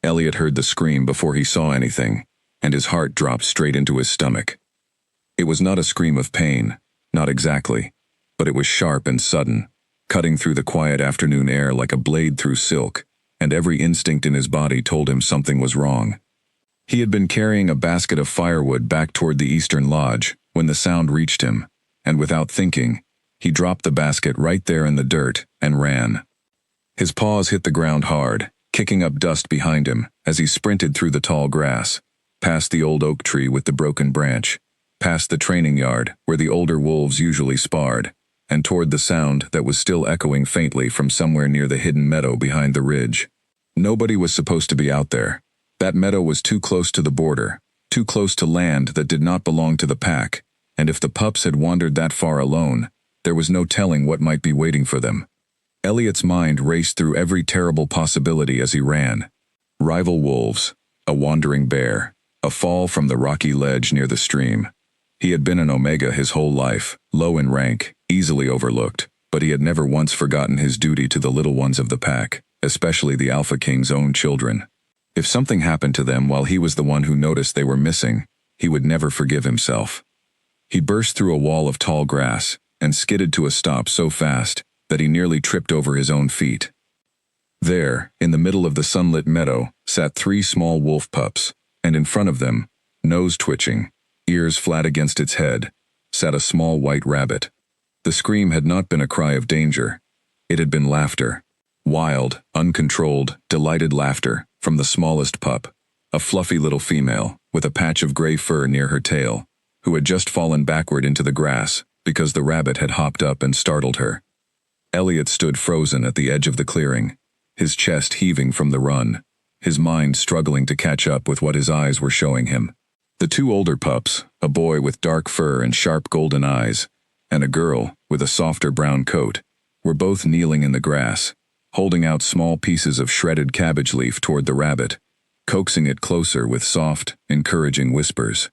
Elliot heard the scream before he saw anything, and his heart dropped straight into his stomach. It was not a scream of pain, not exactly, but it was sharp and sudden, cutting through the quiet afternoon air like a blade through silk, and every instinct in his body told him something was wrong. He had been carrying a basket of firewood back toward the eastern lodge when the sound reached him, and without thinking, he dropped the basket right there in the dirt and ran. His paws hit the ground hard, kicking up dust behind him as he sprinted through the tall grass, past the old oak tree with the broken branch, past the training yard where the older wolves usually sparred, and toward the sound that was still echoing faintly from somewhere near the hidden meadow behind the ridge. Nobody was supposed to be out there. That meadow was too close to the border, too close to land that did not belong to the pack, and if the pups had wandered that far alone, there was no telling what might be waiting for them. Elliot's mind raced through every terrible possibility as he ran. Rival wolves, a wandering bear, a fall from the rocky ledge near the stream. He had been an Omega his whole life, low in rank, easily overlooked, but he had never once forgotten his duty to the little ones of the pack, especially the Alpha King's own children. If something happened to them while he was the one who noticed they were missing, he would never forgive himself. He burst through a wall of tall grass and skidded to a stop so fast that he nearly tripped over his own feet. There, in the middle of the sunlit meadow, sat 3 small wolf pups, and in front of them, nose twitching, ears flat against its head, sat a small white rabbit. The scream had not been a cry of danger. It had been laughter. Wild, uncontrolled, delighted laughter from the smallest pup, a fluffy little female with a patch of gray fur near her tail, who had just fallen backward into the grass because the rabbit had hopped up and startled her. Elliot stood frozen at the edge of the clearing, his chest heaving from the run, his mind struggling to catch up with what his eyes were showing him. The 2 older pups, a boy with dark fur and sharp golden eyes, and a girl with a softer brown coat, were both kneeling in the grass, holding out small pieces of shredded cabbage leaf toward the rabbit, coaxing it closer with soft, encouraging whispers.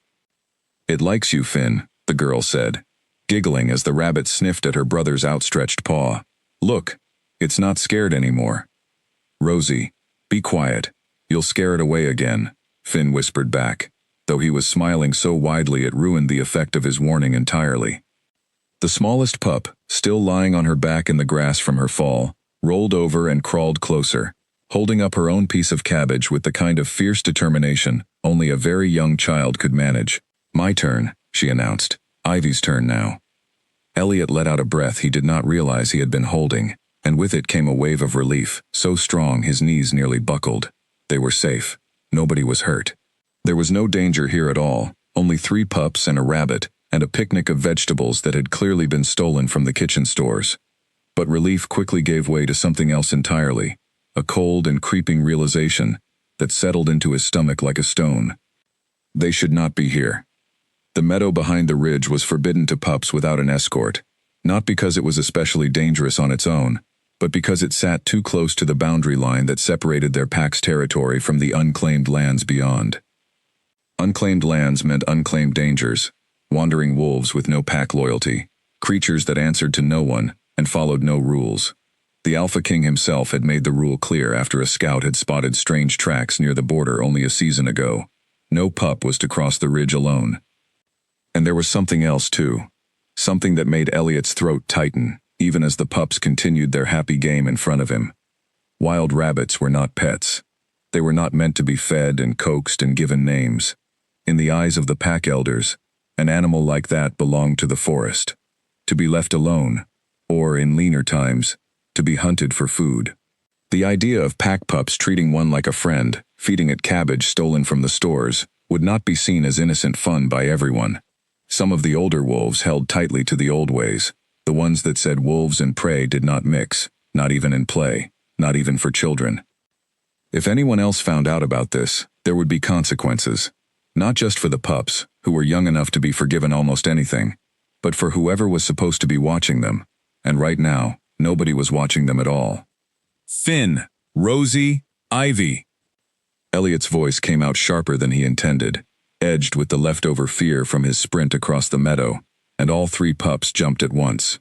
"It likes you, Finn," the girl said, giggling as the rabbit sniffed at her brother's outstretched paw. "Look, it's not scared anymore." "Rosie, be quiet. You'll scare it away again," Finn whispered back, though he was smiling so widely it ruined the effect of his warning entirely. The smallest pup, still lying on her back in the grass from her fall, rolled over and crawled closer, holding up her own piece of cabbage with the kind of fierce determination only a very young child could manage. "My turn," she announced. "Ivy's turn now." Elliot let out a breath he did not realize he had been holding, and with it came a wave of relief, so strong his knees nearly buckled. They were safe. Nobody was hurt. There was no danger here at all, only 3 pups and a rabbit, and a picnic of vegetables that had clearly been stolen from the kitchen stores. But relief quickly gave way to something else entirely, a cold and creeping realization that settled into his stomach like a stone. They should not be here. The meadow behind the ridge was forbidden to pups without an escort, not because it was especially dangerous on its own, but because it sat too close to the boundary line that separated their pack's territory from the unclaimed lands beyond. Unclaimed lands meant unclaimed dangers, wandering wolves with no pack loyalty, creatures that answered to no one and followed no rules. The Alpha King himself had made the rule clear after a scout had spotted strange tracks near the border only a season ago. No pup was to cross the ridge alone. And there was something else too, something that made Elliot's throat tighten, even as the pups continued their happy game in front of him. Wild rabbits were not pets. They were not meant to be fed and coaxed and given names. In the eyes of the pack elders, an animal like that belonged to the forest, to be left alone, or, in leaner times, to be hunted for food. The idea of pack pups treating one like a friend, feeding it cabbage stolen from the stores, would not be seen as innocent fun by everyone. Some of the older wolves held tightly to the old ways, the ones that said wolves and prey did not mix, not even in play, not even for children. If anyone else found out about this, there would be consequences, not just for the pups, who were young enough to be forgiven almost anything, but for whoever was supposed to be watching them, and right now, nobody was watching them at all. "Finn, Rosie, Ivy." Elliot's voice came out sharper than he intended, edged with the leftover fear from his sprint across the meadow, and all 3 pups jumped at once.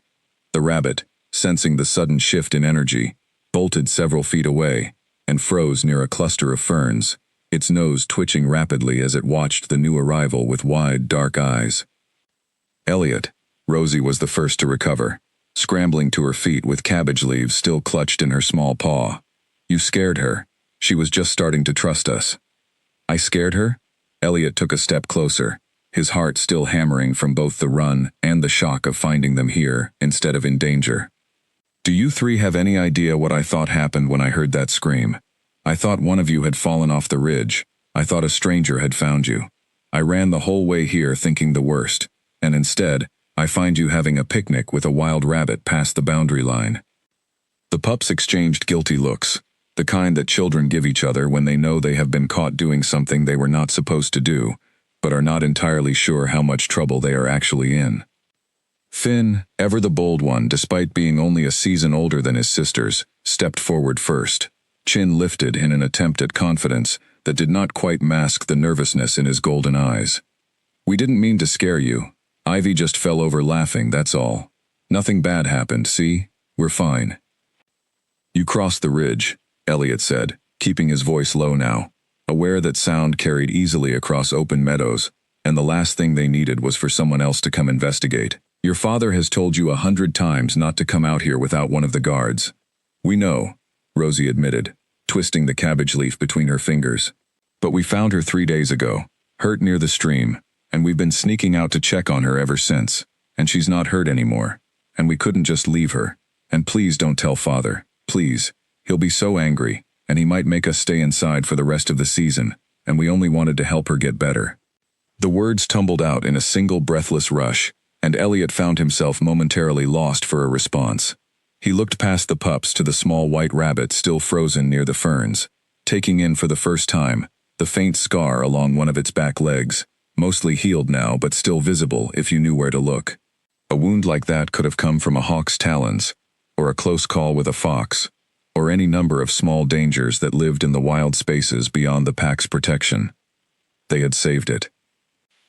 The rabbit, sensing the sudden shift in energy, bolted several feet away, and froze near a cluster of ferns, its nose twitching rapidly as it watched the new arrival with wide, dark eyes. "Elliot," Rosie was the first to recover, scrambling to her feet with cabbage leaves still clutched in her small paw. "You scared her. She was just starting to trust us." "I scared her?" Elliot took a step closer, his heart still hammering from both the run and the shock of finding them here instead of in danger. "Do you three have any idea what I thought happened when I heard that scream? I thought one of you had fallen off the ridge. I thought a stranger had found you. I ran the whole way here thinking the worst, and instead, I find you having a picnic with a wild rabbit past the boundary line." The pups exchanged guilty looks, the kind that children give each other when they know they have been caught doing something they were not supposed to do, but are not entirely sure how much trouble they are actually in. Finn, ever the bold one despite being only a season older than his sisters, stepped forward first, chin lifted in an attempt at confidence that did not quite mask the nervousness in his golden eyes. "We didn't mean to scare you. Ivy just fell over laughing, that's all. Nothing bad happened, see? We're fine." "You crossed the ridge," Elliot said, keeping his voice low now, aware that sound carried easily across open meadows, and the last thing they needed was for someone else to come investigate. "Your father has told you 100 times not to come out here without one of the guards." "We know," Rosie admitted, twisting the cabbage leaf between her fingers. "But we found her 3 days ago, hurt near the stream, and we've been sneaking out to check on her ever since, and she's not hurt anymore, and we couldn't just leave her. And please don't tell Father, please. He'll be so angry, and he might make us stay inside for the rest of the season, and we only wanted to help her get better." The words tumbled out in a single breathless rush, and Elliot found himself momentarily lost for a response. He looked past the pups to the small white rabbit still frozen near the ferns, taking in for the first time the faint scar along one of its back legs, mostly healed now but still visible if you knew where to look. A wound like that could have come from a hawk's talons, or a close call with a fox, or any number of small dangers that lived in the wild spaces beyond the pack's protection. They had saved it.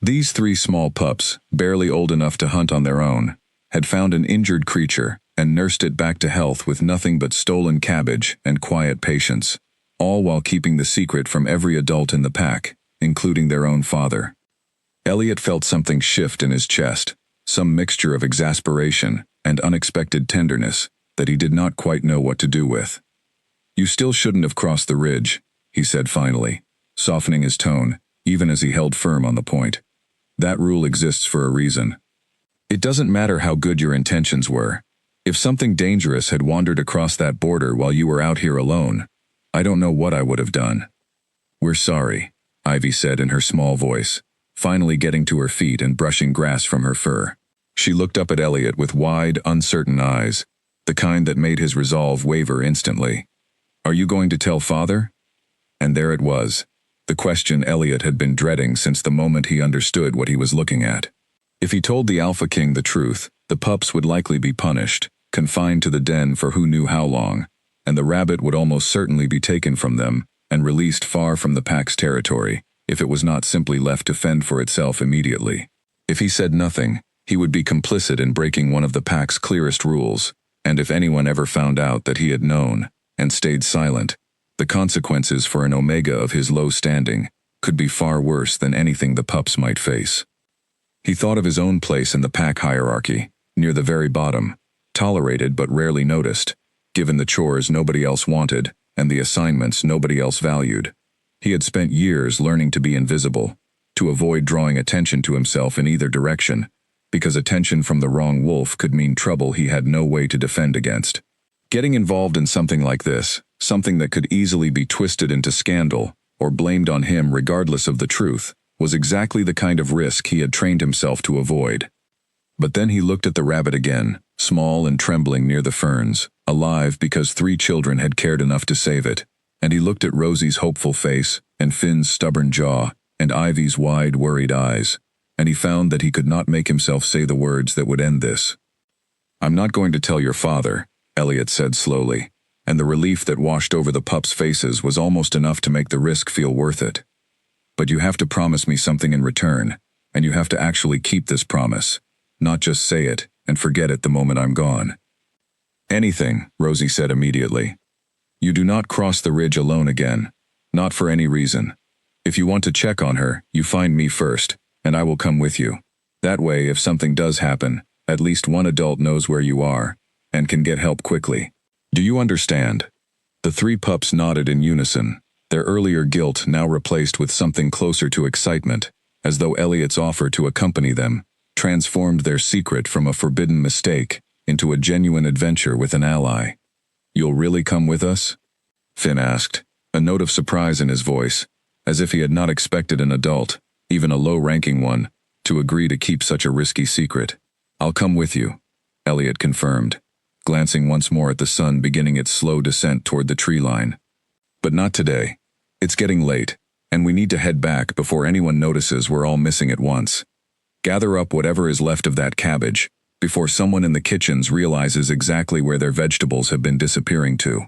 These 3 small pups, barely old enough to hunt on their own, had found an injured creature and nursed it back to health with nothing but stolen cabbage and quiet patience, all while keeping the secret from every adult in the pack, including their own father. Elliot felt something shift in his chest, some mixture of exasperation and unexpected tenderness that he did not quite know what to do with. "You still shouldn't have crossed the ridge," he said finally, softening his tone, even as he held firm on the point. "That rule exists for a reason. It doesn't matter how good your intentions were. If something dangerous had wandered across that border while you were out here alone, I don't know what I would have done." "We're sorry," Ivy said in her small voice, finally getting to her feet and brushing grass from her fur. She looked up at Elliot with wide, uncertain eyes, the kind that made his resolve waver instantly. "Are you going to tell Father?" And there it was, the question Elliot had been dreading since the moment he understood what he was looking at. If he told the Alpha King the truth, the pups would likely be punished, confined to the den for who knew how long, and the rabbit would almost certainly be taken from them and released far from the pack's territory, if it was not simply left to fend for itself immediately. If he said nothing, he would be complicit in breaking one of the pack's clearest rules, and if anyone ever found out that he had known and stayed silent, the consequences for an Omega of his low standing could be far worse than anything the pups might face. He thought of his own place in the pack hierarchy, near the very bottom, tolerated but rarely noticed, given the chores nobody else wanted and the assignments nobody else valued. He had spent years learning to be invisible, to avoid drawing attention to himself in either direction, because attention from the wrong wolf could mean trouble he had no way to defend against. Getting involved in something like this, something that could easily be twisted into scandal or blamed on him regardless of the truth, was exactly the kind of risk he had trained himself to avoid. But then he looked at the rabbit again, small and trembling near the ferns, alive because 3 children had cared enough to save it, and he looked at Rosie's hopeful face, and Finn's stubborn jaw, and Ivy's wide, worried eyes, and he found that he could not make himself say the words that would end this. "I'm not going to tell your father," Elliot said slowly, and the relief that washed over the pups' faces was almost enough to make the risk feel worth it. "But you have to promise me something in return, and you have to actually keep this promise, not just say it and forget it the moment I'm gone." "Anything," Rosie said immediately. You do not cross the ridge alone again. Not for any reason. If you want to check on her, you find me first, and I will come with you. That way, if something does happen, at least one adult knows where you are, and can get help quickly. Do you understand? The three pups nodded in unison, their earlier guilt now replaced with something closer to excitement, as though Elliot's offer to accompany them transformed their secret from a forbidden mistake into a genuine adventure with an ally. You'll really come with us? Finn asked, a note of surprise in his voice, as if he had not expected an adult, even a low-ranking one, to agree to keep such a risky secret. I'll come with you, Elliot confirmed, glancing once more at the sun beginning its slow descent toward the tree line. But not today. It's getting late, and we need to head back before anyone notices we're all missing at once. Gather up whatever is left of that cabbage, before someone in the kitchens realizes exactly where their vegetables have been disappearing to.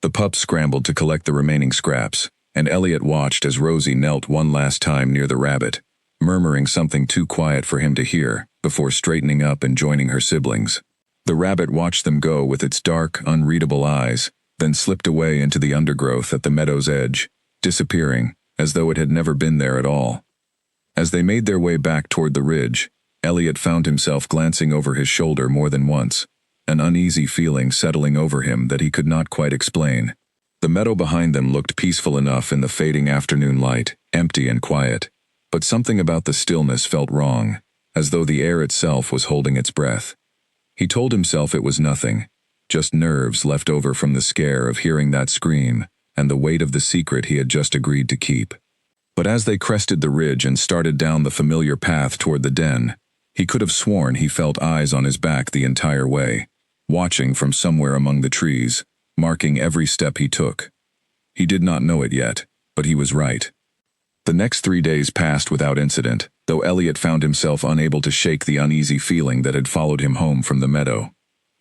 The pups scrambled to collect the remaining scraps, and Elliot watched as Rosie knelt one last time near the rabbit, murmuring something too quiet for him to hear, before straightening up and joining her siblings. The rabbit watched them go with its dark, unreadable eyes, then slipped away into the undergrowth at the meadow's edge, disappearing, as though it had never been there at all. As they made their way back toward the ridge, Elliot found himself glancing over his shoulder more than once, an uneasy feeling settling over him that he could not quite explain. The meadow behind them looked peaceful enough in the fading afternoon light, empty and quiet, but something about the stillness felt wrong, as though the air itself was holding its breath. He told himself it was nothing, just nerves left over from the scare of hearing that scream and the weight of the secret he had just agreed to keep. But as they crested the ridge and started down the familiar path toward the den, he could have sworn he felt eyes on his back the entire way, watching from somewhere among the trees, marking every step he took. He did not know it yet, but he was right. The next 3 days passed without incident, though Elliot found himself unable to shake the uneasy feeling that had followed him home from the meadow.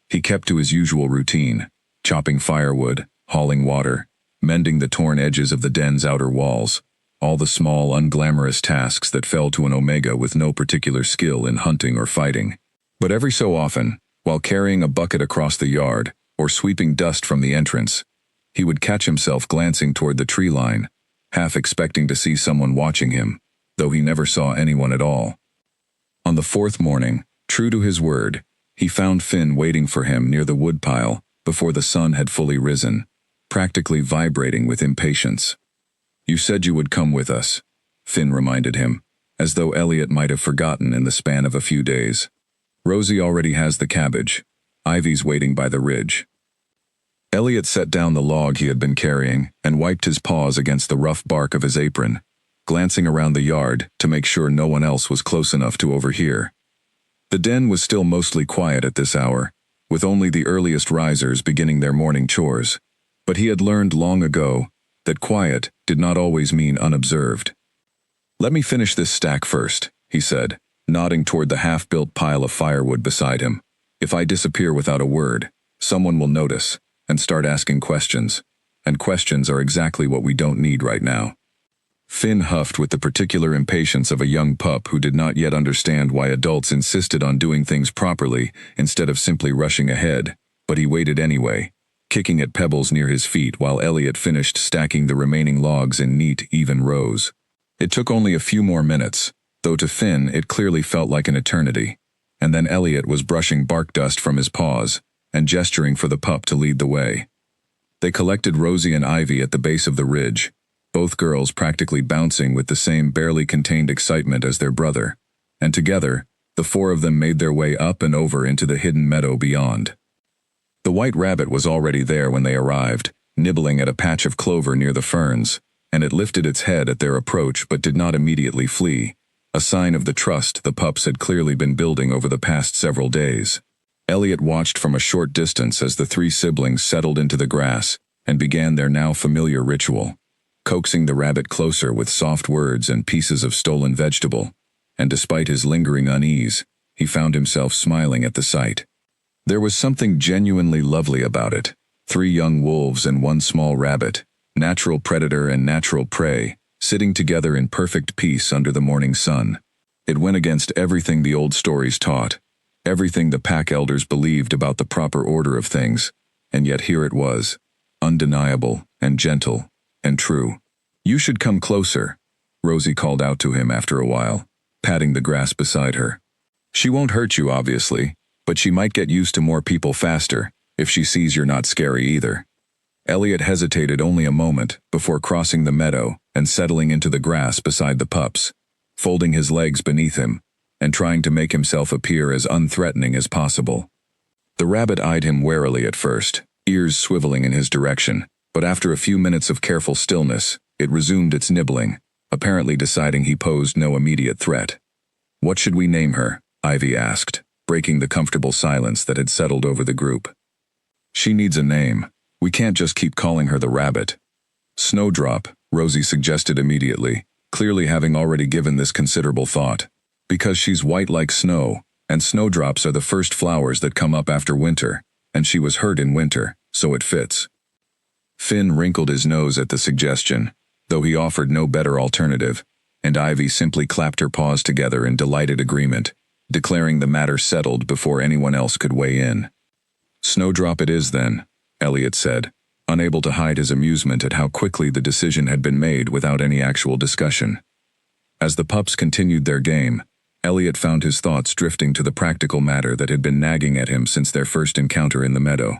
He kept to his usual routine, chopping firewood, hauling water, mending the torn edges of the den's outer walls, all the small, unglamorous tasks that fell to an Omega with no particular skill in hunting or fighting. But every so often, while carrying a bucket across the yard, or sweeping dust from the entrance, he would catch himself glancing toward the tree line, half expecting to see someone watching him, though he never saw anyone at all. On the fourth morning, true to his word, he found Finn waiting for him near the woodpile before the sun had fully risen, practically vibrating with impatience. You said you would come with us, Finn reminded him, as though Elliot might have forgotten in the span of a few days. Rosie already has the cabbage. Ivy's waiting by the ridge. Elliot set down the log he had been carrying and wiped his paws against the rough bark of his apron, glancing around the yard to make sure no one else was close enough to overhear. The den was still mostly quiet at this hour, with only the earliest risers beginning their morning chores, but he had learned long ago that quiet did not always mean unobserved. Let me finish this stack first, he said, nodding toward the half-built pile of firewood beside him. If I disappear without a word, someone will notice and start asking questions, and questions are exactly what we don't need right now. Finn huffed with the particular impatience of a young pup who did not yet understand why adults insisted on doing things properly instead of simply rushing ahead, but he waited anyway, kicking at pebbles near his feet while Elliot finished stacking the remaining logs in neat, even rows. It took only a few more minutes, though to Finn it clearly felt like an eternity, and then Elliot was brushing bark dust from his paws and gesturing for the pup to lead the way. They collected Rosie and Ivy at the base of the ridge, both girls practically bouncing with the same barely contained excitement as their brother, and together, the four of them made their way up and over into the hidden meadow beyond. The white rabbit was already there when they arrived, nibbling at a patch of clover near the ferns, and it lifted its head at their approach but did not immediately flee, a sign of the trust the pups had clearly been building over the past several days. Elliot watched from a short distance as the three siblings settled into the grass and began their now familiar ritual, coaxing the rabbit closer with soft words and pieces of stolen vegetable, and despite his lingering unease, he found himself smiling at the sight. There was something genuinely lovely about it. 3 young wolves and 1 small rabbit, natural predator and natural prey, sitting together in perfect peace under the morning sun. It went against everything the old stories taught, everything the pack elders believed about the proper order of things, and yet here it was, undeniable and gentle and true. "You should come closer," Rosie called out to him after a while, patting the grass beside her. "She won't hurt you, obviously, but she might get used to more people faster if she sees you're not scary either." Elliot hesitated only a moment before crossing the meadow and settling into the grass beside the pups, folding his legs beneath him and trying to make himself appear as unthreatening as possible. The rabbit eyed him warily at first, ears swiveling in his direction, but after a few minutes of careful stillness, it resumed its nibbling, apparently deciding he posed no immediate threat. "What should we name her?" Ivy asked, breaking the comfortable silence that had settled over the group. "She needs a name. We can't just keep calling her the rabbit." "Snowdrop," Rosie suggested immediately, clearly having already given this considerable thought. "Because she's white like snow, and snowdrops are the first flowers that come up after winter, and she was hurt in winter, so it fits." Finn wrinkled his nose at the suggestion, though he offered no better alternative, and Ivy simply clapped her paws together in delighted agreement, declaring the matter settled before anyone else could weigh in. "Snowdrop it is then," Elliot said, unable to hide his amusement at how quickly the decision had been made without any actual discussion. As the pups continued their game, Elliot found his thoughts drifting to the practical matter that had been nagging at him since their first encounter in the meadow.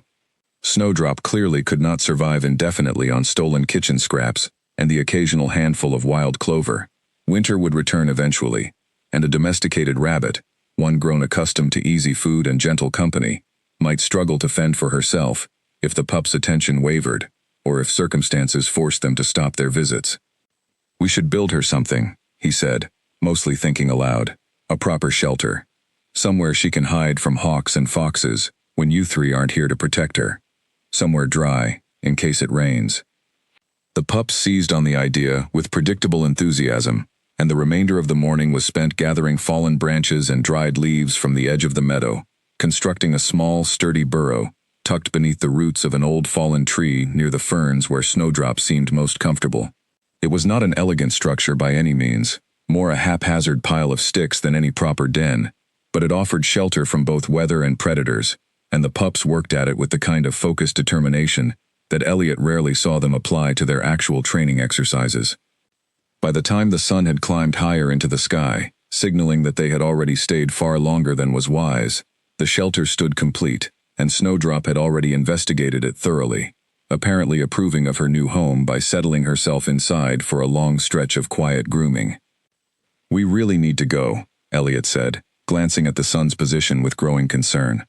Snowdrop clearly could not survive indefinitely on stolen kitchen scraps and the occasional handful of wild clover. Winter would return eventually, and a domesticated rabbit, one grown accustomed to easy food and gentle company, might struggle to fend for herself if the pups' attention wavered, or if circumstances forced them to stop their visits. "We should build her something," he said, mostly thinking aloud. "A proper shelter. Somewhere she can hide from hawks and foxes when you three aren't here to protect her. Somewhere dry, in case it rains." The pups seized on the idea with predictable enthusiasm, and the remainder of the morning was spent gathering fallen branches and dried leaves from the edge of the meadow, constructing a small, sturdy burrow tucked beneath the roots of an old fallen tree near the ferns where Snowdrop seemed most comfortable. It was not an elegant structure by any means, more a haphazard pile of sticks than any proper den, but it offered shelter from both weather and predators, and the pups worked at it with the kind of focused determination that Elliot rarely saw them apply to their actual training exercises. By the time the sun had climbed higher into the sky, signaling that they had already stayed far longer than was wise, the shelter stood complete, and Snowdrop had already investigated it thoroughly, apparently approving of her new home by settling herself inside for a long stretch of quiet grooming. "We really need to go," Elliot said, glancing at the sun's position with growing concern.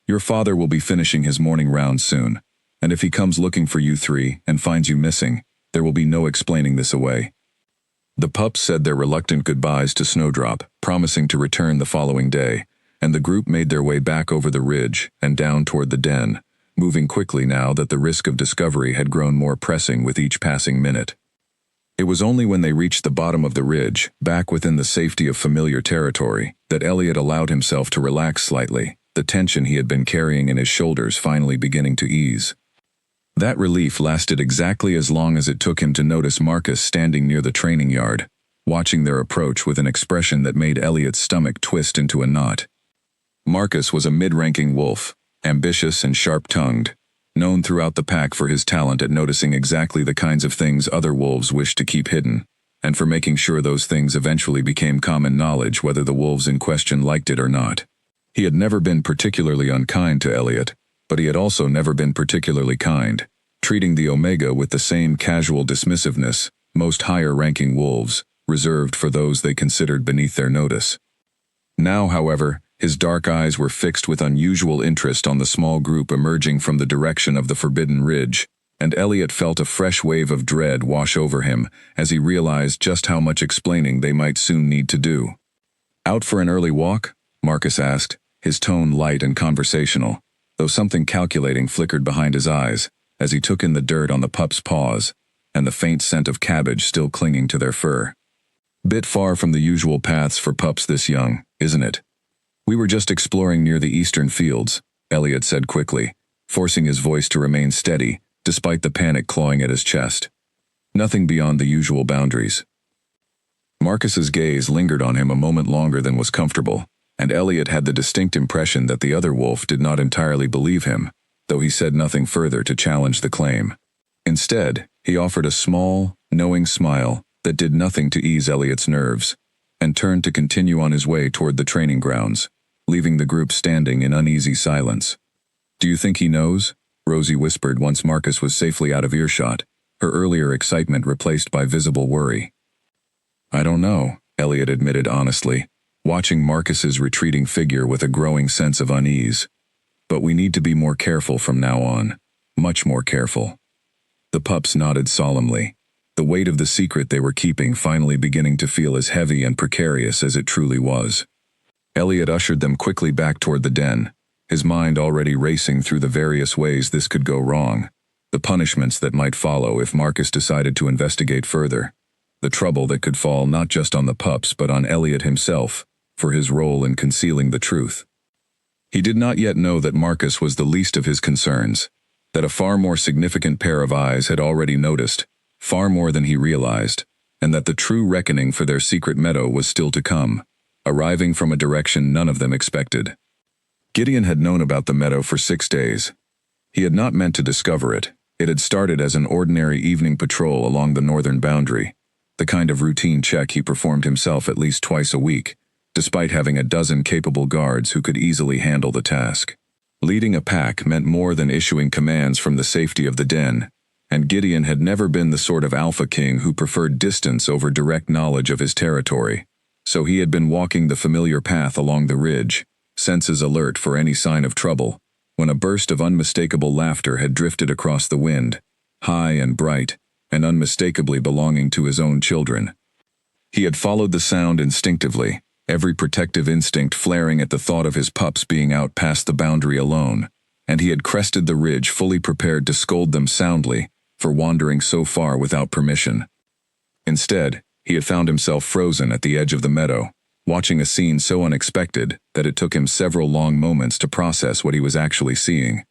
"Your father will be finishing his morning round soon, and if he comes looking for you three and finds you missing, there will be no explaining this away." The pups said their reluctant goodbyes to Snowdrop, promising to return the following day, and the group made their way back over the ridge and down toward the den, moving quickly now that the risk of discovery had grown more pressing with each passing minute. It was only when they reached the bottom of the ridge, back within the safety of familiar territory, that Elliot allowed himself to relax slightly, the tension he had been carrying in his shoulders finally beginning to ease. That relief lasted exactly as long as it took him to notice Marcus standing near the training yard, watching their approach with an expression that made Elliot's stomach twist into a knot. Marcus was a mid-ranking wolf, ambitious and sharp-tongued, known throughout the pack for his talent at noticing exactly the kinds of things other wolves wished to keep hidden, and for making sure those things eventually became common knowledge whether the wolves in question liked it or not. He had never been particularly unkind to Elliot, but he had also never been particularly kind, treating the Omega with the same casual dismissiveness most higher-ranking wolves reserved for those they considered beneath their notice. Now, however, his dark eyes were fixed with unusual interest on the small group emerging from the direction of the Forbidden Ridge, and Elliot felt a fresh wave of dread wash over him as he realized just how much explaining they might soon need to do. "Out for an early walk?" Marcus asked, his tone light and conversational, though something calculating flickered behind his eyes as he took in the dirt on the pup's paws and the faint scent of cabbage still clinging to their fur. "Bit far from the usual paths for pups this young, isn't it?" "We were just exploring near the eastern fields," Elliot said quickly, forcing his voice to remain steady despite the panic clawing at his chest. "Nothing beyond the usual boundaries." Marcus's gaze lingered on him a moment longer than was comfortable, and Elliot had the distinct impression that the other wolf did not entirely believe him, though he said nothing further to challenge the claim. Instead, he offered a small, knowing smile that did nothing to ease Elliot's nerves, and turned to continue on his way toward the training grounds, leaving the group standing in uneasy silence. "Do you think he knows?" Rosie whispered once Marcus was safely out of earshot, her earlier excitement replaced by visible worry. "I don't know," Elliot admitted honestly, watching Marcus's retreating figure with a growing sense of unease. "But we need to be more careful from now on. Much more careful." The pups nodded solemnly, the weight of the secret they were keeping finally beginning to feel as heavy and precarious as it truly was. Elliot ushered them quickly back toward the den, his mind already racing through the various ways this could go wrong, the punishments that might follow if Marcus decided to investigate further, the trouble that could fall not just on the pups but on Elliot himself for his role in concealing the truth. He did not yet know that Marcus was the least of his concerns, that a far more significant pair of eyes had already noticed, far more than he realized, and that the true reckoning for their secret meadow was still to come, arriving from a direction none of them expected. Gideon had known about the meadow for 6 days. He had not meant to discover it. It had started as an ordinary evening patrol along the northern boundary, the kind of routine check he performed himself at least twice a week, despite having a dozen capable guards who could easily handle the task. Leading a pack meant more than issuing commands from the safety of the den, and Gideon had never been the sort of alpha king who preferred distance over direct knowledge of his territory, so he had been walking the familiar path along the ridge, senses alert for any sign of trouble, when a burst of unmistakable laughter had drifted across the wind, high and bright, and unmistakably belonging to his own children. He had followed the sound instinctively, every protective instinct flaring at the thought of his pups being out past the boundary alone, and he had crested the ridge fully prepared to scold them soundly for wandering so far without permission. Instead, he had found himself frozen at the edge of the meadow, watching a scene so unexpected that it took him several long moments to process what he was actually seeing.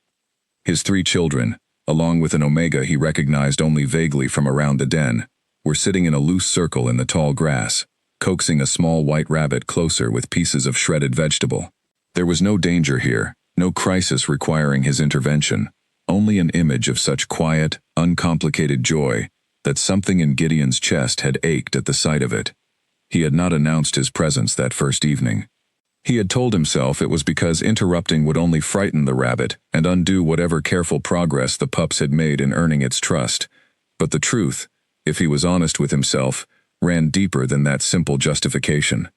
His 3 children, along with an omega he recognized only vaguely from around the den, were sitting in a loose circle in the tall grass, coaxing a small white rabbit closer with pieces of shredded vegetable. There was no danger here, no crisis requiring his intervention, only an image of such quiet, uncomplicated joy that something in Gideon's chest had ached at the sight of it. He had not announced his presence that first evening. He had told himself it was because interrupting would only frighten the rabbit and undo whatever careful progress the pups had made in earning its trust. But the truth, if he was honest with himself, ran deeper than that simple justification.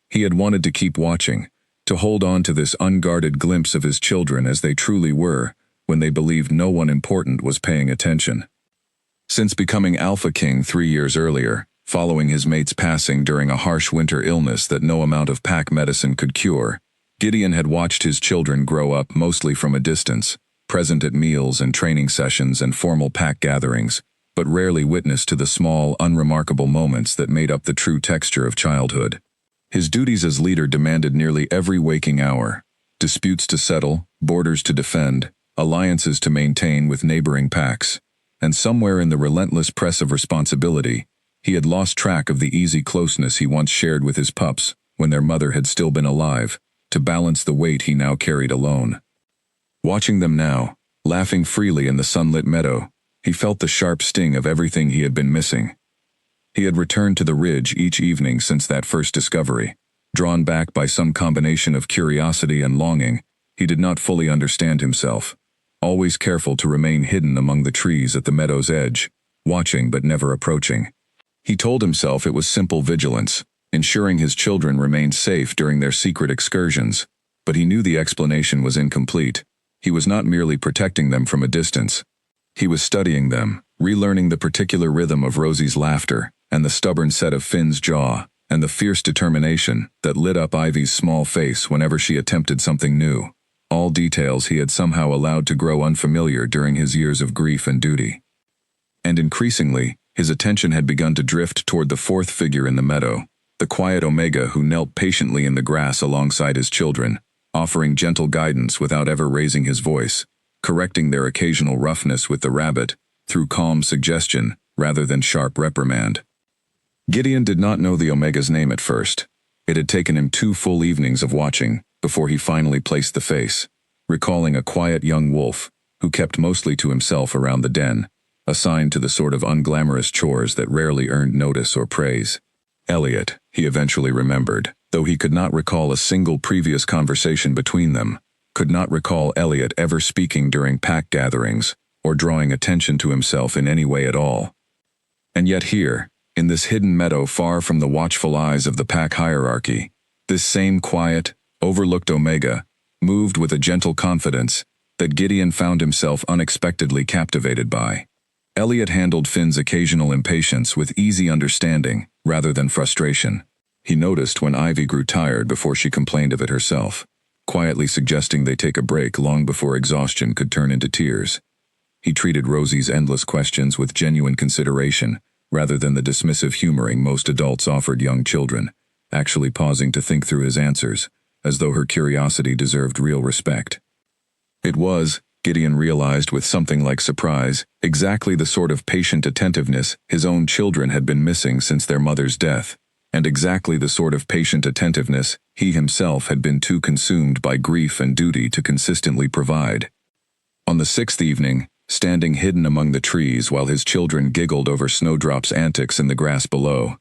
He had wanted to keep watching, to hold on to this unguarded glimpse of his children as they truly were, when they believed no one important was paying attention. Since becoming Alpha King 3 years earlier, following his mate's passing during a harsh winter illness that no amount of pack medicine could cure, Gideon had watched his children grow up mostly from a distance, present at meals and training sessions and formal pack gatherings, but rarely witness to the small, unremarkable moments that made up the true texture of childhood. His duties as leader demanded nearly every waking hour, disputes to settle, borders to defend, alliances to maintain with neighboring packs, and somewhere in the relentless press of responsibility, he had lost track of the easy closeness he once shared with his pups when their mother had still been alive, to balance the weight he now carried alone. Watching them now, laughing freely in the sunlit meadow, he felt the sharp sting of everything he had been missing. He had returned to the ridge each evening since that first discovery, drawn back by some combination of curiosity and longing. He did not fully understand himself, always careful to remain hidden among the trees at the meadow's edge, watching but never approaching. He told himself it was simple vigilance, ensuring his children remained safe during their secret excursions, but he knew the explanation was incomplete. He was not merely protecting them from a distance. He was studying them, relearning the particular rhythm of Rosie's laughter, and the stubborn set of Finn's jaw, and the fierce determination that lit up Ivy's small face whenever she attempted something new, all details he had somehow allowed to grow unfamiliar during his years of grief and duty. And increasingly, his attention had begun to drift toward the 4th figure in the meadow, the quiet omega who knelt patiently in the grass alongside his children, offering gentle guidance without ever raising his voice, correcting their occasional roughness with the rabbit, through calm suggestion rather than sharp reprimand. Gideon did not know the omega's name at first. It had taken him 2 full evenings of watching before he finally placed the face, recalling a quiet young wolf, who kept mostly to himself around the den, assigned to the sort of unglamorous chores that rarely earned notice or praise. Elliot, he eventually remembered, though he could not recall a single previous conversation between them, could not recall Elliot ever speaking during pack gatherings, or drawing attention to himself in any way at all. And yet here, in this hidden meadow far from the watchful eyes of the pack hierarchy, this same quiet, overlooked Omega moved with a gentle confidence that Gideon found himself unexpectedly captivated by. Elliot handled Finn's occasional impatience with easy understanding rather than frustration. He noticed when Ivy grew tired before she complained of it herself, quietly suggesting they take a break long before exhaustion could turn into tears. He treated Rosie's endless questions with genuine consideration rather than the dismissive humoring most adults offered young children, actually pausing to think through his answers, as though her curiosity deserved real respect. It was, Gideon realized with something like surprise, exactly the sort of patient attentiveness his own children had been missing since their mother's death, and exactly the sort of patient attentiveness he himself had been too consumed by grief and duty to consistently provide. On the sixth evening, standing hidden among the trees while his children giggled over Snowdrop's antics in the grass below,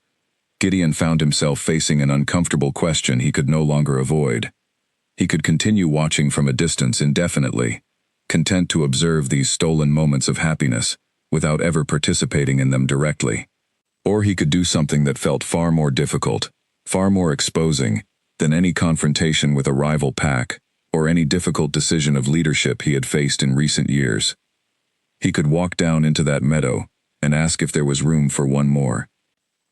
Gideon found himself facing an uncomfortable question he could no longer avoid. He could continue watching from a distance indefinitely, content to observe these stolen moments of happiness without ever participating in them directly. Or he could do something that felt far more difficult, far more exposing, than any confrontation with a rival pack or any difficult decision of leadership he had faced in recent years. He could walk down into that meadow and ask if there was room for one more.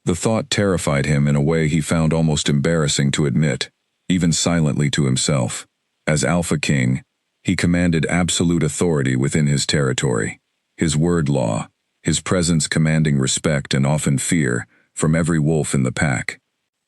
The thought terrified him in a way he found almost embarrassing to admit, even silently to himself. As Alpha King, he commanded absolute authority within his territory, his word law, his presence commanding respect and often fear from every wolf in the pack.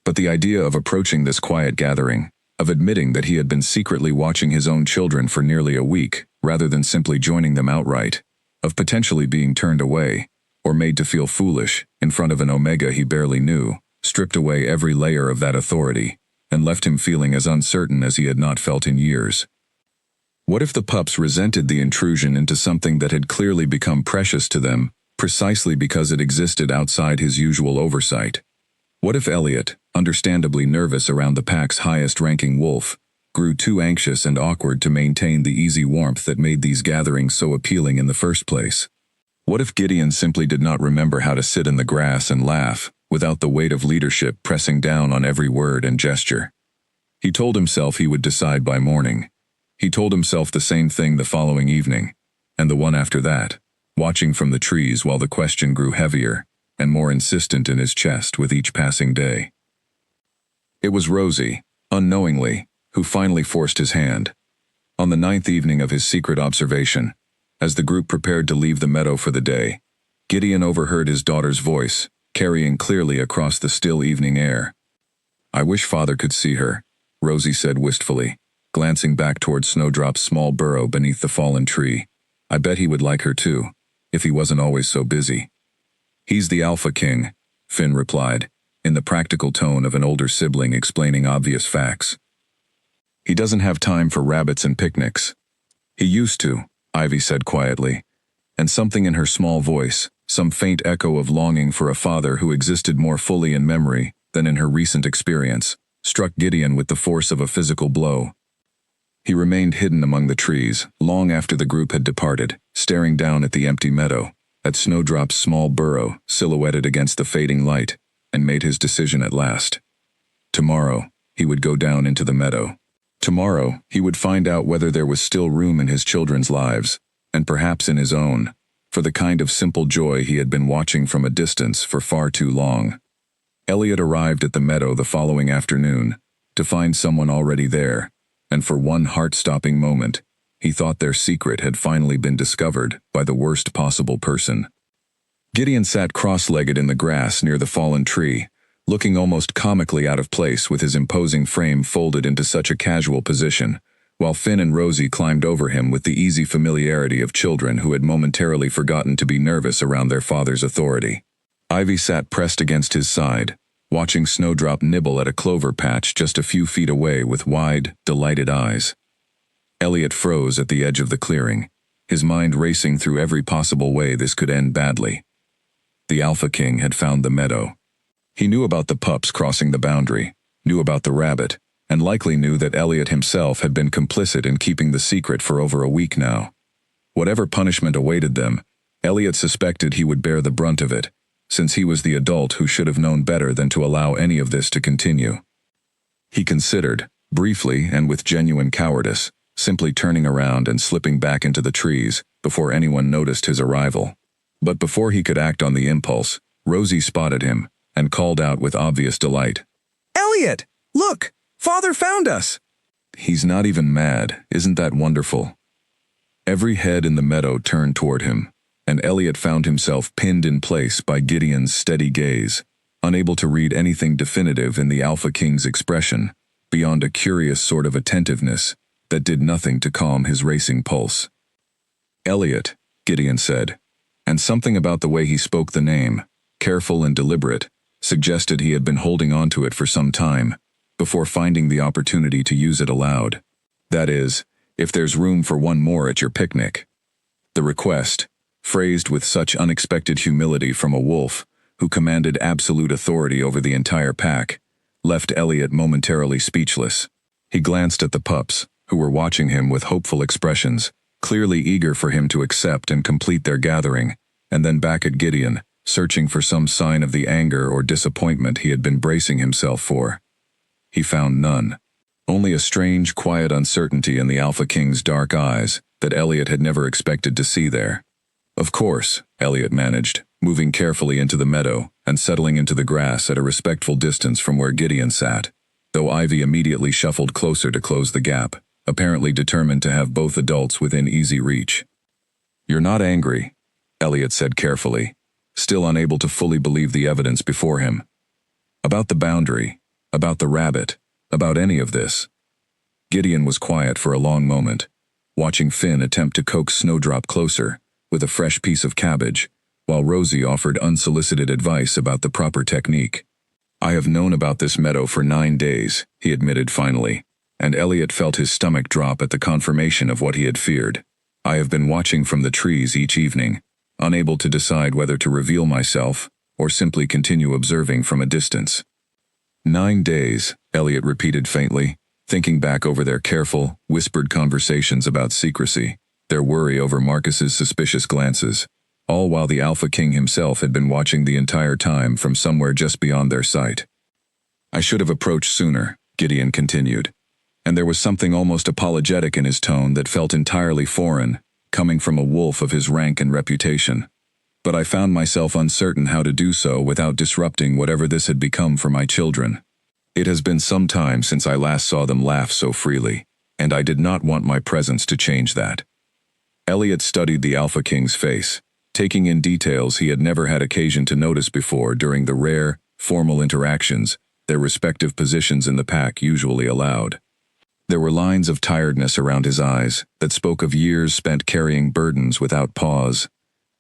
But the idea of approaching this quiet gathering, of admitting that he had been secretly watching his own children for nearly a week, rather than simply joining them outright, of potentially being turned away, or made to feel foolish, in front of an Omega he barely knew, stripped away every layer of that authority, and left him feeling as uncertain as he had not felt in years. What if the pups resented the intrusion into something that had clearly become precious to them, precisely because it existed outside his usual oversight? What if Elliot, understandably nervous around the pack's highest-ranking wolf, grew too anxious and awkward to maintain the easy warmth that made these gatherings so appealing in the first place? What if Gideon simply did not remember how to sit in the grass and laugh, without the weight of leadership pressing down on every word and gesture? He told himself he would decide by morning. He told himself the same thing the following evening, and the one after that, watching from the trees while the question grew heavier and more insistent in his chest with each passing day. It was Rosie, unknowingly, who finally forced his hand. On the 9th evening of his secret observation, as the group prepared to leave the meadow for the day, Gideon overheard his daughter's voice, carrying clearly across the still evening air. "I wish Father could see her," Rosie said wistfully, glancing back toward Snowdrop's small burrow beneath the fallen tree. "I bet he would like her too, if he wasn't always so busy." "He's the Alpha King," Finn replied, in the practical tone of an older sibling explaining obvious facts. "He doesn't have time for rabbits and picnics." "He used to," Ivy said quietly, and something in her small voice, some faint echo of longing for a father who existed more fully in memory than in her recent experience, struck Gideon with the force of a physical blow. He remained hidden among the trees, long after the group had departed, staring down at the empty meadow, at Snowdrop's small burrow silhouetted against the fading light, and made his decision at last. Tomorrow, he would go down into the meadow. Tomorrow, he would find out whether there was still room in his children's lives, and perhaps in his own, for the kind of simple joy he had been watching from a distance for far too long. Elliot arrived at the meadow the following afternoon, to find someone already there, and for one heart-stopping moment, he thought their secret had finally been discovered by the worst possible person. Gideon sat cross-legged in the grass near the fallen tree, looking almost comically out of place with his imposing frame folded into such a casual position, while Finn and Rosie climbed over him with the easy familiarity of children who had momentarily forgotten to be nervous around their father's authority. Ivy sat pressed against his side, watching Snowdrop nibble at a clover patch just a few feet away with wide, delighted eyes. Elliot froze at the edge of the clearing, his mind racing through every possible way this could end badly. The Alpha King had found the meadow. He knew about the pups crossing the boundary, knew about the rabbit, and likely knew that Elliot himself had been complicit in keeping the secret for over a week now. Whatever punishment awaited them, Elliot suspected he would bear the brunt of it, since he was the adult who should have known better than to allow any of this to continue. He considered, briefly and with genuine cowardice, simply turning around and slipping back into the trees before anyone noticed his arrival. But before he could act on the impulse, Rosie spotted him and called out with obvious delight. "Elliot! Look! Father found us!" He's not even mad, isn't that wonderful? Every head in the meadow turned toward him, and Elliot found himself pinned in place by Gideon's steady gaze, unable to read anything definitive in the Alpha King's expression, beyond a curious sort of attentiveness that did nothing to calm his racing pulse. "Elliot," Gideon said, and something about the way he spoke the name, careful and deliberate, suggested he had been holding on to it for some time, before finding the opportunity to use it aloud. That is, if there's room for one more at your picnic. The request, phrased with such unexpected humility from a wolf who commanded absolute authority over the entire pack, left Elliot momentarily speechless. He glanced at the pups, who were watching him with hopeful expressions, clearly eager for him to accept and complete their gathering, and then back at Gideon, searching for some sign of the anger or disappointment he had been bracing himself for. He found none. Only a strange, quiet uncertainty in the Alpha King's dark eyes that Elliot had never expected to see there. "Of course," Elliot managed, moving carefully into the meadow and settling into the grass at a respectful distance from where Gideon sat, though Ivy immediately shuffled closer to close the gap, apparently determined to have both adults within easy reach. "You're not angry," Elliot said carefully, still unable to fully believe the evidence before him. "About the boundary, about the rabbit, about any of this." Gideon was quiet for a long moment, watching Finn attempt to coax Snowdrop closer with a fresh piece of cabbage, while Rosie offered unsolicited advice about the proper technique. "I have known about this meadow for 9 days, he admitted finally, and Elliot felt his stomach drop at the confirmation of what he had feared. "I have been watching from the trees each evening, unable to decide whether to reveal myself or simply continue observing from a distance." 9 days, Elliot repeated faintly, thinking back over their careful, whispered conversations about secrecy, their worry over Marcus's suspicious glances, all while the Alpha King himself had been watching the entire time from somewhere just beyond their sight. "I should have approached sooner," Gideon continued, and there was something almost apologetic in his tone that felt entirely foreign, coming from a wolf of his rank and reputation. "But I found myself uncertain how to do so without disrupting whatever this had become for my children. It has been some time since I last saw them laugh so freely, and I did not want my presence to change that." Elliot studied the Alpha King's face, taking in details he had never had occasion to notice before during the rare, formal interactions their respective positions in the pack usually allowed. There were lines of tiredness around his eyes that spoke of years spent carrying burdens without pause,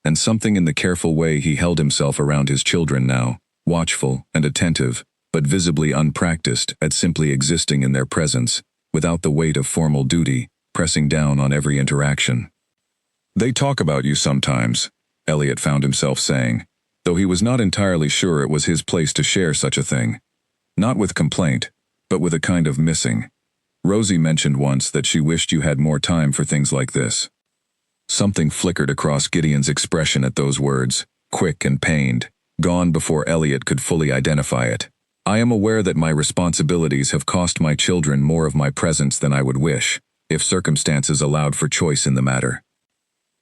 and something in the careful way he held himself around his children now, watchful and attentive, but visibly unpracticed at simply existing in their presence, without the weight of formal duty, pressing down on every interaction. "They talk about you sometimes," Elliot found himself saying, though he was not entirely sure it was his place to share such a thing. Not with complaint, but with a kind of missing. "Rosie mentioned once that she wished you had more time for things like this." Something flickered across Gideon's expression at those words, quick and pained, gone before Elliot could fully identify it. "I am aware that my responsibilities have cost my children more of my presence than I would wish, if circumstances allowed for choice in the matter."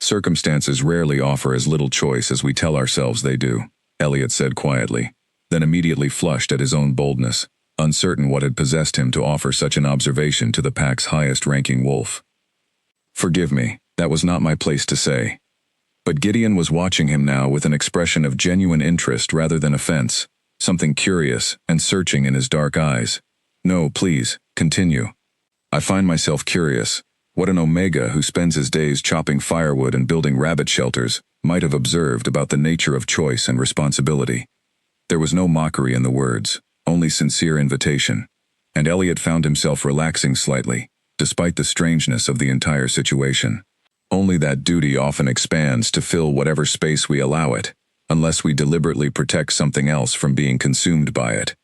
"Circumstances rarely offer as little choice as we tell ourselves they do," Elliot said quietly, then immediately flushed at his own boldness, uncertain what had possessed him to offer such an observation to the pack's highest-ranking wolf. "Forgive me, that was not my place to say." But Gideon was watching him now with an expression of genuine interest rather than offense, something curious and searching in his dark eyes. "No, please, continue." "I find myself curious what an Omega who spends his days chopping firewood and building rabbit shelters might have observed about the nature of choice and responsibility." There was no mockery in the words, only sincere invitation, and Elliot found himself relaxing slightly, despite the strangeness of the entire situation. Only that duty often expands to fill whatever space we allow it, unless we deliberately protect something else from being consumed by it.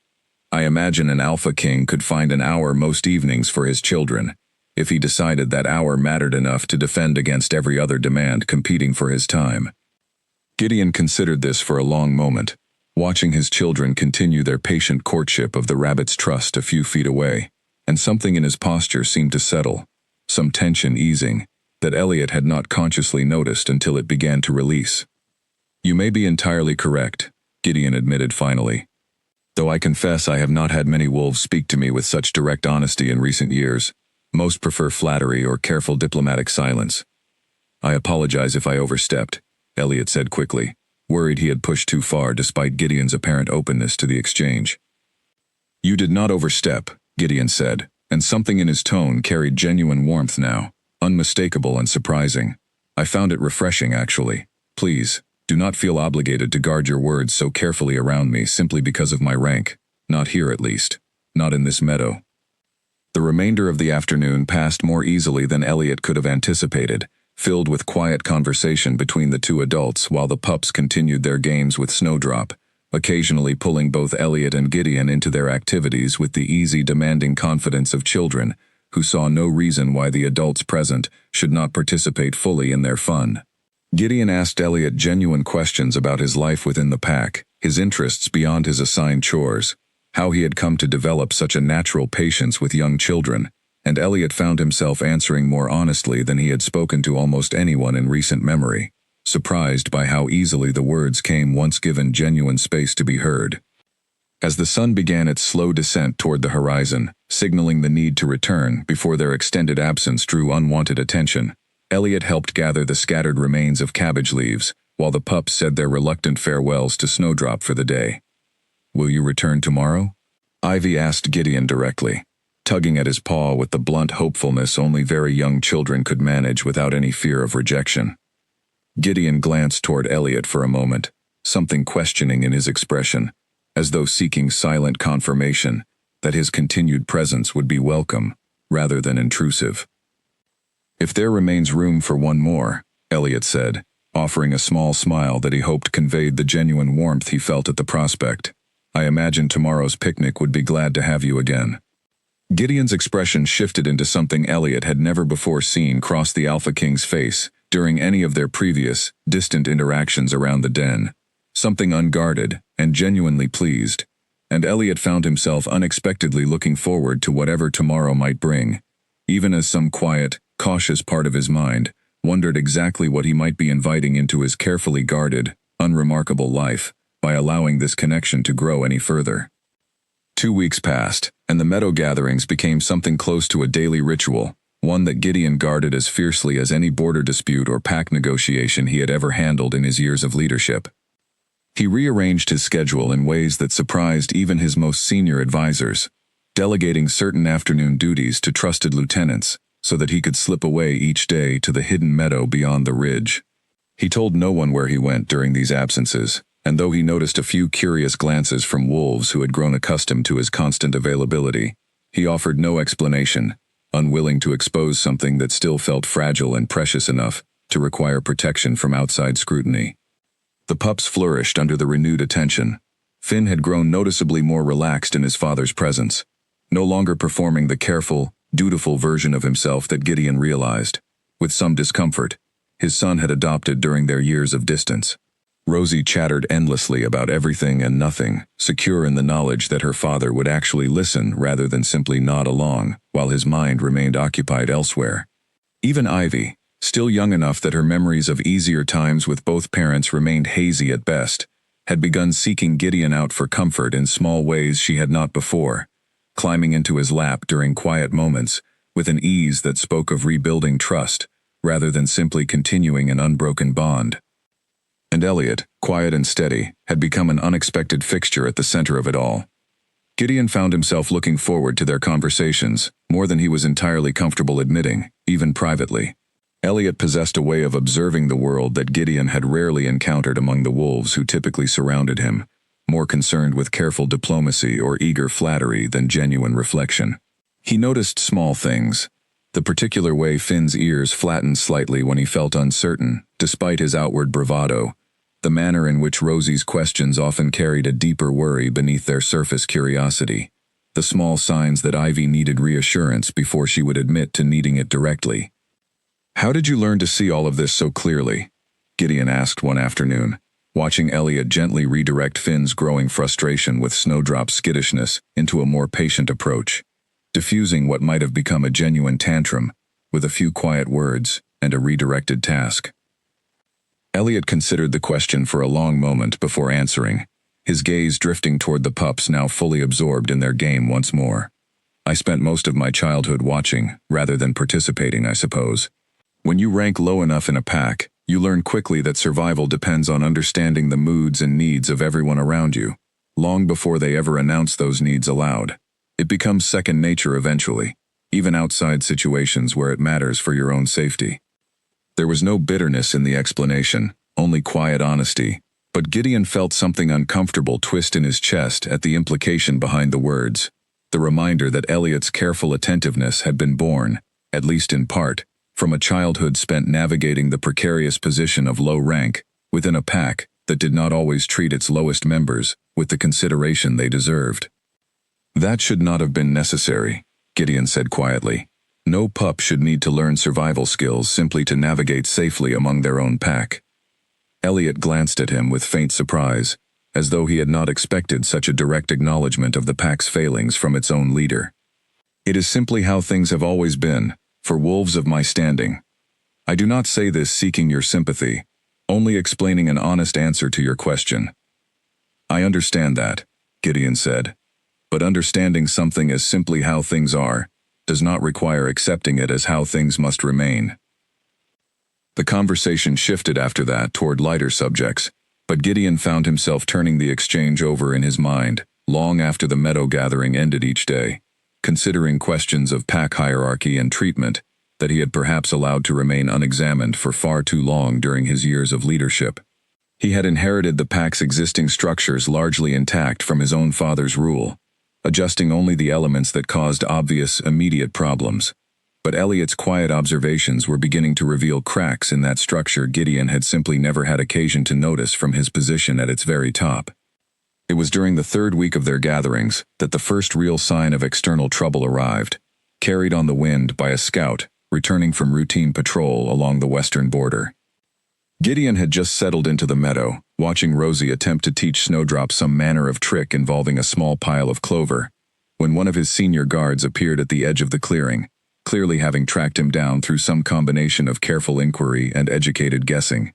I imagine an alpha king could find an hour most evenings for his children, if he decided that hour mattered enough to defend against every other demand competing for his time. Gideon considered this for a long moment, watching his children continue their patient courtship of the rabbit's trust a few feet away, and something in his posture seemed to settle, some tension easing, that Elliot had not consciously noticed until it began to release. "You may be entirely correct," Gideon admitted finally. "Though I confess I have not had many wolves speak to me with such direct honesty in recent years. Most prefer flattery or careful diplomatic silence." "I apologize if I overstepped," Elliot said quickly, worried he had pushed too far despite Gideon's apparent openness to the exchange. "You did not overstep," Gideon said, and something in his tone carried genuine warmth now, unmistakable and surprising. "I found it refreshing, actually. Please, do not feel obligated to guard your words so carefully around me simply because of my rank. Not here, at least. Not in this meadow." The remainder of the afternoon passed more easily than Elliot could have anticipated, filled with quiet conversation between the two adults while the pups continued their games with Snowdrop, occasionally pulling both Elliot and Gideon into their activities with the easy, demanding confidence of children, who saw no reason why the adults present should not participate fully in their fun. Gideon asked Elliot genuine questions about his life within the pack, his interests beyond his assigned chores, how he had come to develop such a natural patience with young children, and Elliot found himself answering more honestly than he had spoken to almost anyone in recent memory, surprised by how easily the words came once given genuine space to be heard. As the sun began its slow descent toward the horizon, signaling the need to return before their extended absence drew unwanted attention, Elliot helped gather the scattered remains of cabbage leaves, while the pups said their reluctant farewells to Snowdrop for the day. "Will you return tomorrow?" Ivy asked Gideon directly, tugging at his paw with the blunt hopefulness only very young children could manage without any fear of rejection. Gideon glanced toward Elliot for a moment, something questioning in his expression, as though seeking silent confirmation that his continued presence would be welcome, rather than intrusive. "If there remains room for one more," Elliot said, offering a small smile that he hoped conveyed the genuine warmth he felt at the prospect, "I imagine tomorrow's picnic would be glad to have you again." Gideon's expression shifted into something Elliot had never before seen cross the Alpha King's face during any of their previous, distant interactions around the den. Something unguarded and genuinely pleased, and Elliot found himself unexpectedly looking forward to whatever tomorrow might bring, even as some quiet, cautious part of his mind wondered exactly what he might be inviting into his carefully guarded, unremarkable life by allowing this connection to grow any further. 2 weeks passed, and the meadow gatherings became something close to a daily ritual, one that Gideon guarded as fiercely as any border dispute or pact negotiation he had ever handled in his years of leadership. He rearranged his schedule in ways that surprised even his most senior advisors, delegating certain afternoon duties to trusted lieutenants so that he could slip away each day to the hidden meadow beyond the ridge. He told no one where he went during these absences, and though he noticed a few curious glances from wolves who had grown accustomed to his constant availability, he offered no explanation, unwilling to expose something that still felt fragile and precious enough to require protection from outside scrutiny. The pups flourished under the renewed attention. Finn had grown noticeably more relaxed in his father's presence, no longer performing the careful, dutiful version of himself that Gideon realized, with some discomfort, his son had adopted during their years of distance. Rosie chattered endlessly about everything and nothing, secure in the knowledge that her father would actually listen rather than simply nod along, while his mind remained occupied elsewhere. Even Ivy, still young enough that her memories of easier times with both parents remained hazy at best, had begun seeking Gideon out for comfort in small ways she had not before, climbing into his lap during quiet moments with an ease that spoke of rebuilding trust rather than simply continuing an unbroken bond. And Elliot, quiet and steady, had become an unexpected fixture at the center of it all. Gideon found himself looking forward to their conversations, more than he was entirely comfortable admitting, even privately. Elliot possessed a way of observing the world that Gideon had rarely encountered among the wolves who typically surrounded him, more concerned with careful diplomacy or eager flattery than genuine reflection. He noticed small things, The particular way Finn's ears flattened slightly when he felt uncertain, despite his outward bravado, the manner in which Rosie's questions often carried a deeper worry beneath their surface curiosity, the small signs that Ivy needed reassurance before she would admit to needing it directly. "How did you learn to see all of this so clearly?" Gideon asked one afternoon, watching Elliot gently redirect Finn's growing frustration with Snowdrop's skittishness into a more patient approach, diffusing what might have become a genuine tantrum with a few quiet words and a redirected task. Elliot considered the question for a long moment before answering, his gaze drifting toward the pups now fully absorbed in their game once more. "I spent most of my childhood watching, rather than participating, I suppose. When you rank low enough in a pack, you learn quickly that survival depends on understanding the moods and needs of everyone around you, long before they ever announce those needs aloud. It becomes second nature eventually, even outside situations where it matters for your own safety." There was no bitterness in the explanation, only quiet honesty, but Gideon felt something uncomfortable twist in his chest at the implication behind the words, the reminder that Elliot's careful attentiveness had been born, at least in part, from a childhood spent navigating the precarious position of low rank within a pack that did not always treat its lowest members with the consideration they deserved. "That should not have been necessary," Gideon said quietly. "No pup should need to learn survival skills simply to navigate safely among their own pack." Elliot glanced at him with faint surprise, as though he had not expected such a direct acknowledgement of the pack's failings from its own leader. "It is simply how things have always been, for wolves of my standing. I do not say this seeking your sympathy, only explaining an honest answer to your question." "I understand that," Gideon said, "but understanding something as simply how things are does not require accepting it as how things must remain." The conversation shifted after that toward lighter subjects, but Gideon found himself turning the exchange over in his mind, long after the meadow gathering ended each day, considering questions of pack hierarchy and treatment that he had perhaps allowed to remain unexamined for far too long during his years of leadership. He had inherited the pack's existing structures largely intact from his own father's rule, adjusting only the elements that caused obvious, immediate problems. But Elliot's quiet observations were beginning to reveal cracks in that structure Gideon had simply never had occasion to notice from his position at its very top. It was during the third week of their gatherings that the first real sign of external trouble arrived, carried on the wind by a scout returning from routine patrol along the western border. Gideon had just settled into the meadow, watching Rosie attempt to teach Snowdrop some manner of trick involving a small pile of clover, when one of his senior guards appeared at the edge of the clearing, clearly having tracked him down through some combination of careful inquiry and educated guessing.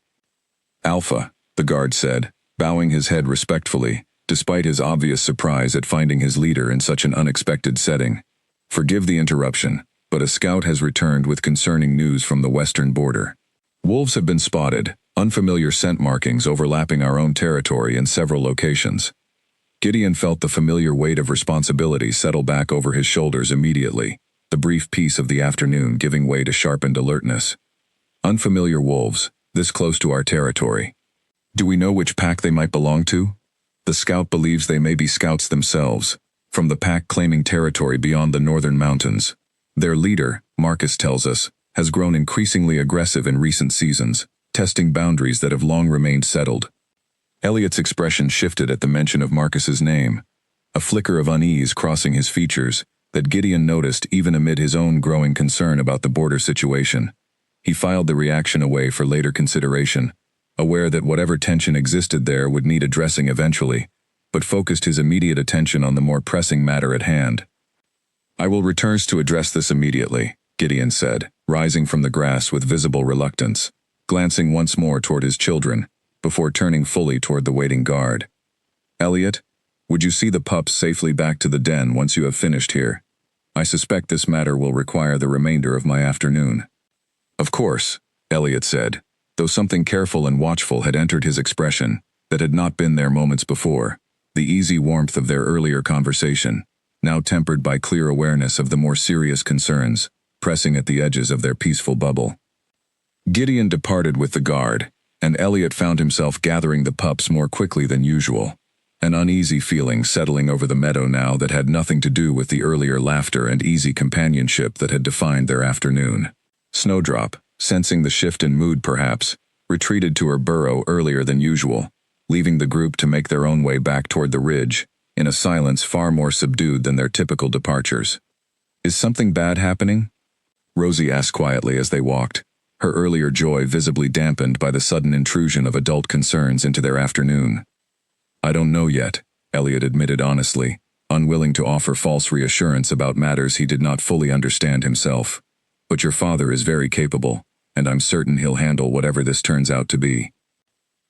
"Alpha," the guard said, bowing his head respectfully, despite his obvious surprise at finding his leader in such an unexpected setting. "Forgive the interruption, but a scout has returned with concerning news from the western border. Wolves have been spotted, unfamiliar scent markings overlapping our own territory in several locations." Gideon felt the familiar weight of responsibility settle back over his shoulders immediately, the brief peace of the afternoon giving way to sharpened alertness. "Unfamiliar wolves, this close to our territory. Do we know which pack they might belong to?" "The scout believes they may be scouts themselves, from the pack claiming territory beyond the northern mountains. Their leader, Marcus tells us, has grown increasingly aggressive in recent seasons, testing boundaries that have long remained settled." Elliot's expression shifted at the mention of Marcus's name, a flicker of unease crossing his features that Gideon noticed even amid his own growing concern about the border situation. He filed the reaction away for later consideration, aware that whatever tension existed there would need addressing eventually, but focused his immediate attention on the more pressing matter at hand. "I will return to address this immediately," Gideon said, rising from the grass with visible reluctance, glancing once more toward his children, before turning fully toward the waiting guard. "Elliot, would you see the pups safely back to the den once you have finished here? I suspect this matter will require the remainder of my afternoon." "Of course," Elliot said, though something careful and watchful had entered his expression that had not been there moments before, the easy warmth of their earlier conversation, now tempered by clear awareness of the more serious concerns pressing at the edges of their peaceful bubble. Gideon departed with the guard, and Elliot found himself gathering the pups more quickly than usual. an uneasy feeling settling over the meadow now that had nothing to do with the earlier laughter and easy companionship that had defined their afternoon. Snowdrop, sensing the shift in mood perhaps, retreated to her burrow earlier than usual, leaving the group to make their own way back toward the ridge, in a silence far more subdued than their typical departures. "Is something bad happening?" Rosie asked quietly as they walked, her earlier joy visibly dampened by the sudden intrusion of adult concerns into their afternoon. "I don't know yet," Elliot admitted honestly, unwilling to offer false reassurance about matters he did not fully understand himself. "But your father is very capable, and I'm certain he'll handle whatever this turns out to be."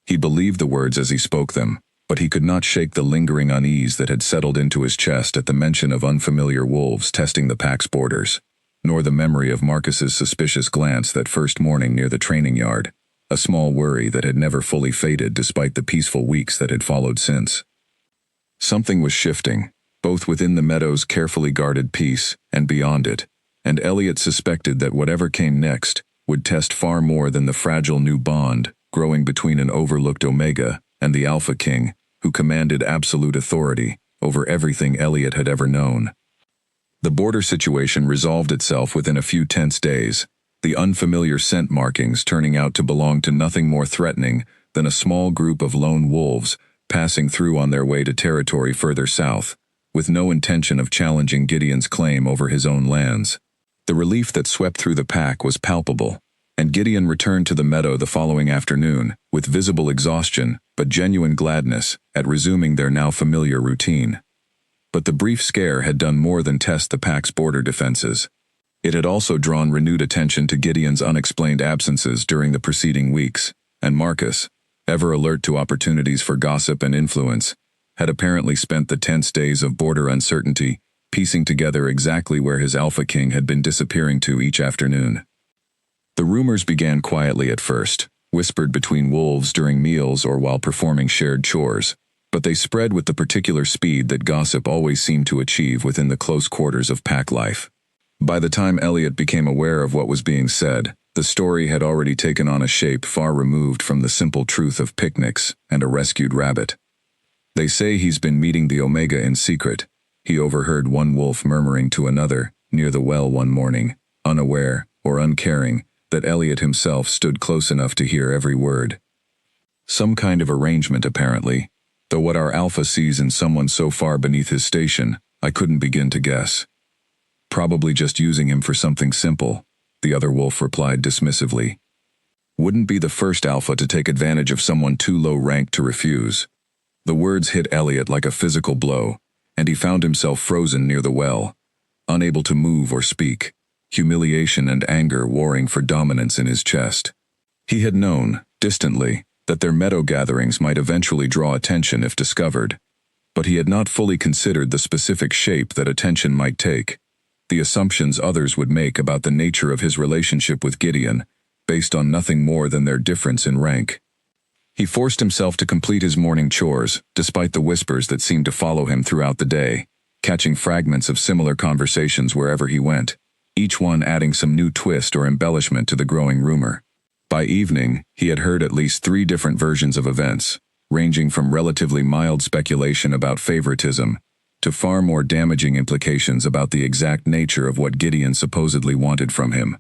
He believed the words as he spoke them, but he could not shake the lingering unease that had settled into his chest at the mention of unfamiliar wolves testing the pack's borders, nor the memory of Marcus's suspicious glance that first morning near the training yard, a small worry that had never fully faded despite the peaceful weeks that had followed since. Something was shifting, both within the meadow's carefully guarded peace and beyond it, and Elliot suspected that whatever came next would test far more than the fragile new bond growing between an overlooked Omega and the Alpha King, who commanded absolute authority over everything Elliot had ever known. The border situation resolved itself within a few tense days, the unfamiliar scent markings turning out to belong to nothing more threatening than a small group of lone wolves passing through on their way to territory further south, with no intention of challenging Gideon's claim over his own lands. The relief that swept through the pack was palpable, and Gideon returned to the meadow the following afternoon, with visible exhaustion but genuine gladness at resuming their now familiar routine. But the brief scare had done more than test the pack's border defenses. It had also drawn renewed attention to Gideon's unexplained absences during the preceding weeks, and Marcus, ever alert to opportunities for gossip and influence, had apparently spent the tense days of border uncertainty piecing together exactly where his Alpha King had been disappearing to each afternoon. The rumors began quietly at first, whispered between wolves during meals or while performing shared chores, but they spread with the particular speed that gossip always seemed to achieve within the close quarters of pack life. By the time Elliot became aware of what was being said, the story had already taken on a shape far removed from the simple truth of picnics and a rescued rabbit. "They say he's been meeting the Omega in secret," he overheard one wolf murmuring to another near the well one morning, unaware or uncaring that Elliot himself stood close enough to hear every word. Some kind of arrangement apparently, though what our Alpha sees in someone so far beneath his station, I couldn't begin to guess. "Probably just using him for something simple," the other wolf replied dismissively. "Wouldn't be the first Alpha to take advantage of someone too low ranked to refuse." The words hit Elliot like a physical blow, and he found himself frozen near the well, unable to move or speak, humiliation and anger warring for dominance in his chest. He had known, distantly, that their meadow gatherings might eventually draw attention if discovered, but he had not fully considered the specific shape that attention might take, the assumptions others would make about the nature of his relationship with Gideon, based on nothing more than their difference in rank. He forced himself to complete his morning chores, despite the whispers that seemed to follow him throughout the day, catching fragments of similar conversations wherever he went, each one adding some new twist or embellishment to the growing rumor. By evening, he had heard at least 3 different versions of events, ranging from relatively mild speculation about favoritism to far more damaging implications about the exact nature of what Gideon supposedly wanted from him.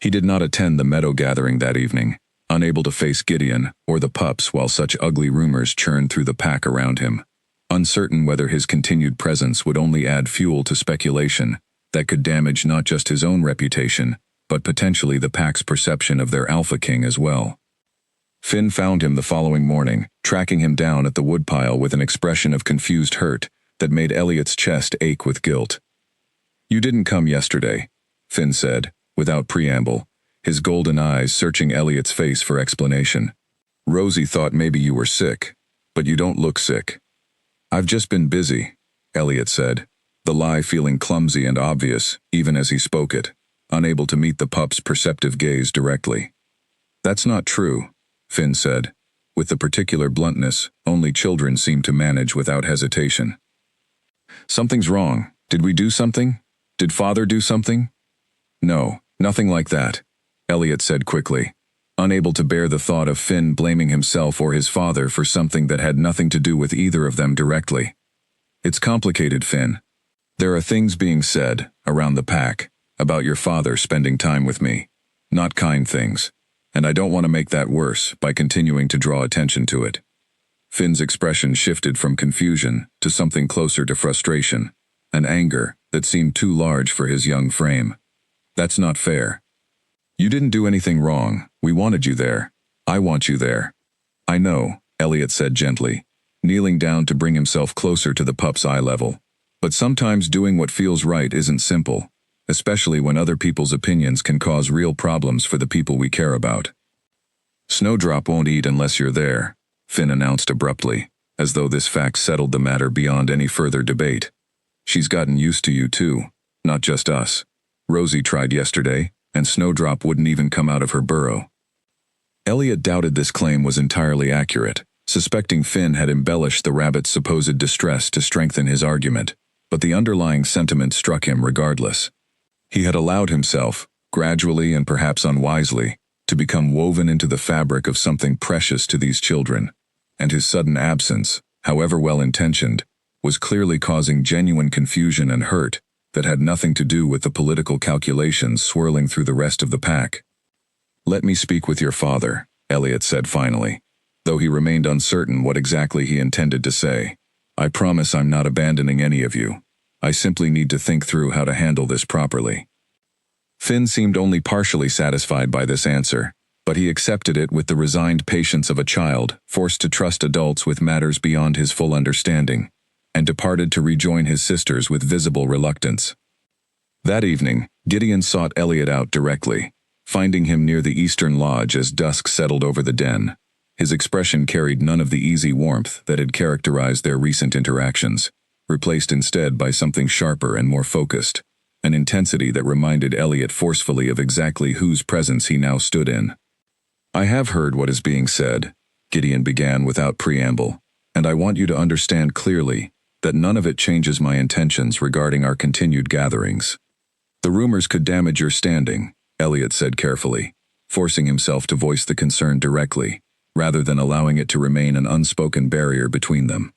He did not attend the meadow gathering that evening, unable to face Gideon or the pups while such ugly rumors churned through the pack around him, uncertain whether his continued presence would only add fuel to speculation that could damage not just his own reputation, but potentially the pack's perception of their Alpha King as well. Finn found him the following morning, tracking him down at the woodpile with an expression of confused hurt that made Elliot's chest ache with guilt. "You didn't come yesterday," Finn said, without preamble, his golden eyes searching Elliot's face for explanation. "Rosie thought maybe you were sick, but you don't look sick." "I've just been busy," Elliot said, the lie feeling clumsy and obvious even as he spoke it, unable to meet the pup's perceptive gaze directly. "That's not true," Finn said, with the particular bluntness only children seem to manage without hesitation. "Something's wrong. Did we do something? Did Father do something?" "No, nothing like that," Elliot said quickly, unable to bear the thought of Finn blaming himself or his father for something that had nothing to do with either of them directly. It's complicated, Finn. There are things being said, around the pack, about your father spending time with me. Not kind things. And I don't want to make that worse by continuing to draw attention to it. Finn's expression shifted from confusion to something closer to frustration, an anger that seemed too large for his young frame. That's not fair. You didn't do anything wrong. We wanted you there. I want you there. I know, Elliot said gently, kneeling down to bring himself closer to the pup's eye level. But sometimes doing what feels right isn't simple, especially when other people's opinions can cause real problems for the people we care about. Snowdrop won't eat unless you're there, Finn announced abruptly, as though this fact settled the matter beyond any further debate. She's gotten used to you too, not just us. Rosie tried yesterday, and Snowdrop wouldn't even come out of her burrow. Elliot doubted this claim was entirely accurate, suspecting Finn had embellished the rabbit's supposed distress to strengthen his argument, but the underlying sentiment struck him regardless. He had allowed himself, gradually and perhaps unwisely, to become woven into the fabric of something precious to these children, and his sudden absence, however well-intentioned, was clearly causing genuine confusion and hurt that had nothing to do with the political calculations swirling through the rest of the pack. "Let me speak with your father," Elliot said finally, though he remained uncertain what exactly he intended to say. "I promise I'm not abandoning any of you. I simply need to think through how to handle this properly." Finn seemed only partially satisfied by this answer, but he accepted it with the resigned patience of a child forced to trust adults with matters beyond his full understanding, and departed to rejoin his sisters with visible reluctance. That evening, Gideon sought Elliot out directly, finding him near the eastern lodge as dusk settled over the den. His expression carried none of the easy warmth that had characterized their recent interactions, replaced instead by something sharper and more focused, an intensity that reminded Elliot forcefully of exactly whose presence he now stood in. "I have heard what is being said," Gideon began without preamble, "and I want you to understand clearly that none of it changes my intentions regarding our continued gatherings. The rumors could damage your standing," Elliot said carefully, forcing himself to voice the concern directly, rather than allowing it to remain an unspoken barrier between them.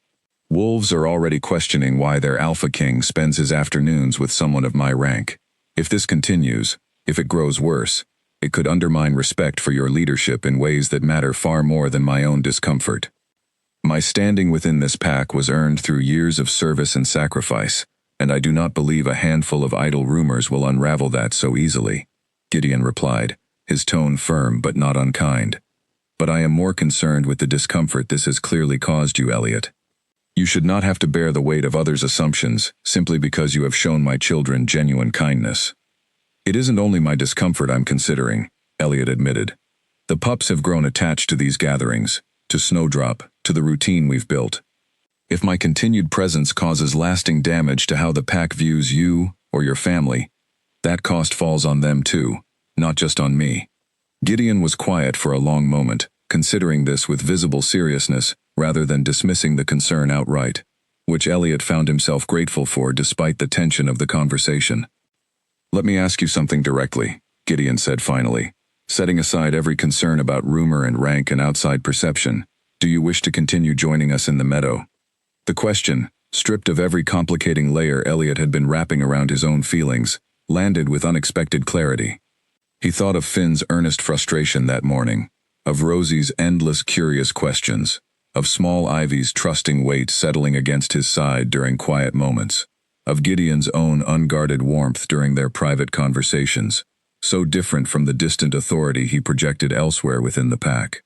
"Wolves are already questioning why their alpha king spends his afternoons with someone of my rank. If this continues, if it grows worse, it could undermine respect for your leadership in ways that matter far more than my own discomfort. My standing within this pack was earned through years of service and sacrifice, and I do not believe a handful of idle rumors will unravel that so easily," Gideon replied, his tone firm but not unkind. "But I am more concerned with the discomfort this has clearly caused you, Elliot. You should not have to bear the weight of others' assumptions simply because you have shown my children genuine kindness." "It isn't only my discomfort I'm considering," Elliot admitted. "The pups have grown attached to these gatherings, to Snowdrop, to the routine we've built. If my continued presence causes lasting damage to how the pack views you or your family, that cost falls on them too, not just on me." Gideon was quiet for a long moment, considering this with visible seriousness rather than dismissing the concern outright, which Elliot found himself grateful for despite the tension of the conversation. "Let me ask you something directly," Gideon said finally, setting aside every concern about rumor and rank and outside perception. "Do you wish to continue joining us in the meadow?" The question, stripped of every complicating layer Elliot had been wrapping around his own feelings, landed with unexpected clarity. He thought of Finn's earnest frustration that morning, of Rosie's endless curious questions, of Small Ivy's trusting weight settling against his side during quiet moments, of Gideon's own unguarded warmth during their private conversations, so different from the distant authority he projected elsewhere within the pack.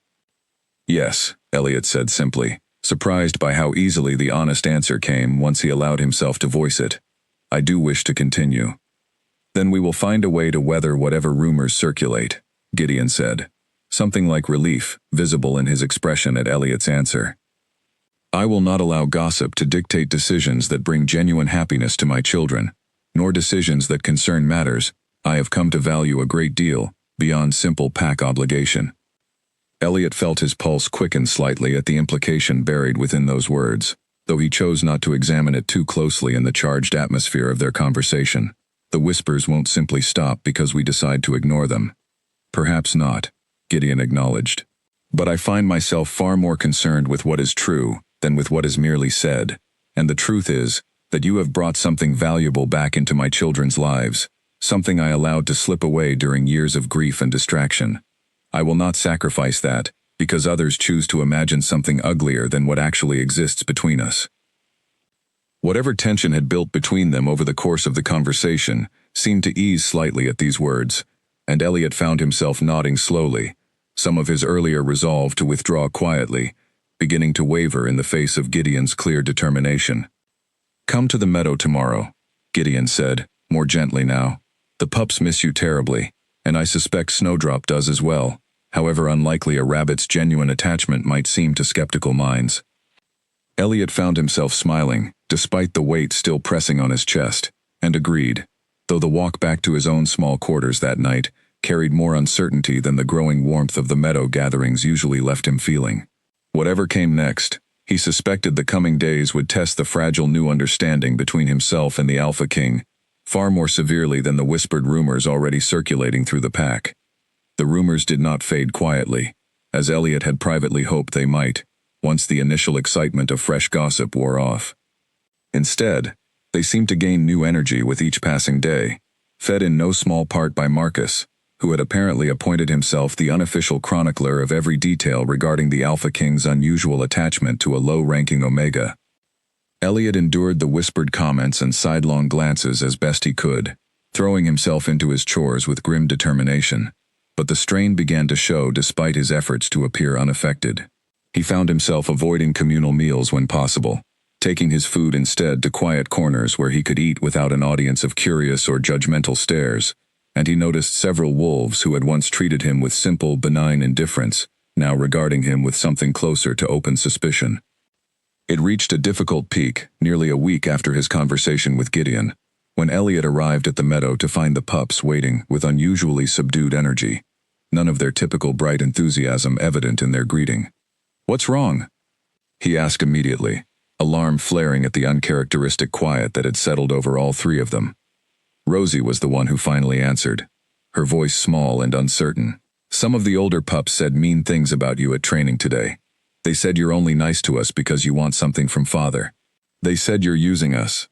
"Yes," Elliot said simply, surprised by how easily the honest answer came once he allowed himself to voice it. "I do wish to continue." "Then we will find a way to weather whatever rumors circulate," Gideon said, something like relief visible in his expression at Elliot's answer. "I will not allow gossip to dictate decisions that bring genuine happiness to my children, nor decisions that concern matters I have come to value a great deal beyond simple pack obligation." Elliot felt his pulse quicken slightly at the implication buried within those words, though he chose not to examine it too closely in the charged atmosphere of their conversation. The whispers won't simply stop because we decide to ignore them. Perhaps not. Gideon acknowledged. But I find myself far more concerned with what is true than with what is merely said, and the truth is that you have brought something valuable back into my children's lives, something I allowed to slip away during years of grief and distraction. I will not sacrifice that, because others choose to imagine something uglier than what actually exists between us. Whatever tension had built between them over the course of the conversation seemed to ease slightly at these words, and Elliot found himself nodding slowly, some of his earlier resolve to withdraw quietly, beginning to waver in the face of Gideon's clear determination. "Come to the meadow tomorrow," Gideon said, more gently now. "The pups miss you terribly, and I suspect Snowdrop does as well, however unlikely a rabbit's genuine attachment might seem to skeptical minds." Elliot found himself smiling, despite the weight still pressing on his chest, and agreed, though the walk back to his own small quarters that night carried more uncertainty than the growing warmth of the meadow gatherings usually left him feeling. Whatever came next, he suspected the coming days would test the fragile new understanding between himself and the Alpha King, far more severely than the whispered rumors already circulating through the pack. The rumors did not fade quietly, as Elliot had privately hoped they might, once the initial excitement of fresh gossip wore off. Instead, they seemed to gain new energy with each passing day, fed in no small part by Marcus, who had apparently appointed himself the unofficial chronicler of every detail regarding the Alpha King's unusual attachment to a low-ranking Omega. Elliot endured the whispered comments and sidelong glances as best he could, throwing himself into his chores with grim determination, but the strain began to show despite his efforts to appear unaffected. He found himself avoiding communal meals when possible, taking his food instead to quiet corners where he could eat without an audience of curious or judgmental stares, and he noticed several wolves who had once treated him with simple, benign indifference, now regarding him with something closer to open suspicion. It reached a difficult peak nearly a week after his conversation with Gideon, when Elliot arrived at the meadow to find the pups waiting with unusually subdued energy, none of their typical bright enthusiasm evident in their greeting. "What's wrong?" he asked immediately, alarm flaring at the uncharacteristic quiet that had settled over all three of them. Rosie was the one who finally answered, her voice small and uncertain. "Some of the older pups said mean things about you at training today. They said you're only nice to us because you want something from Father. They said you're using us."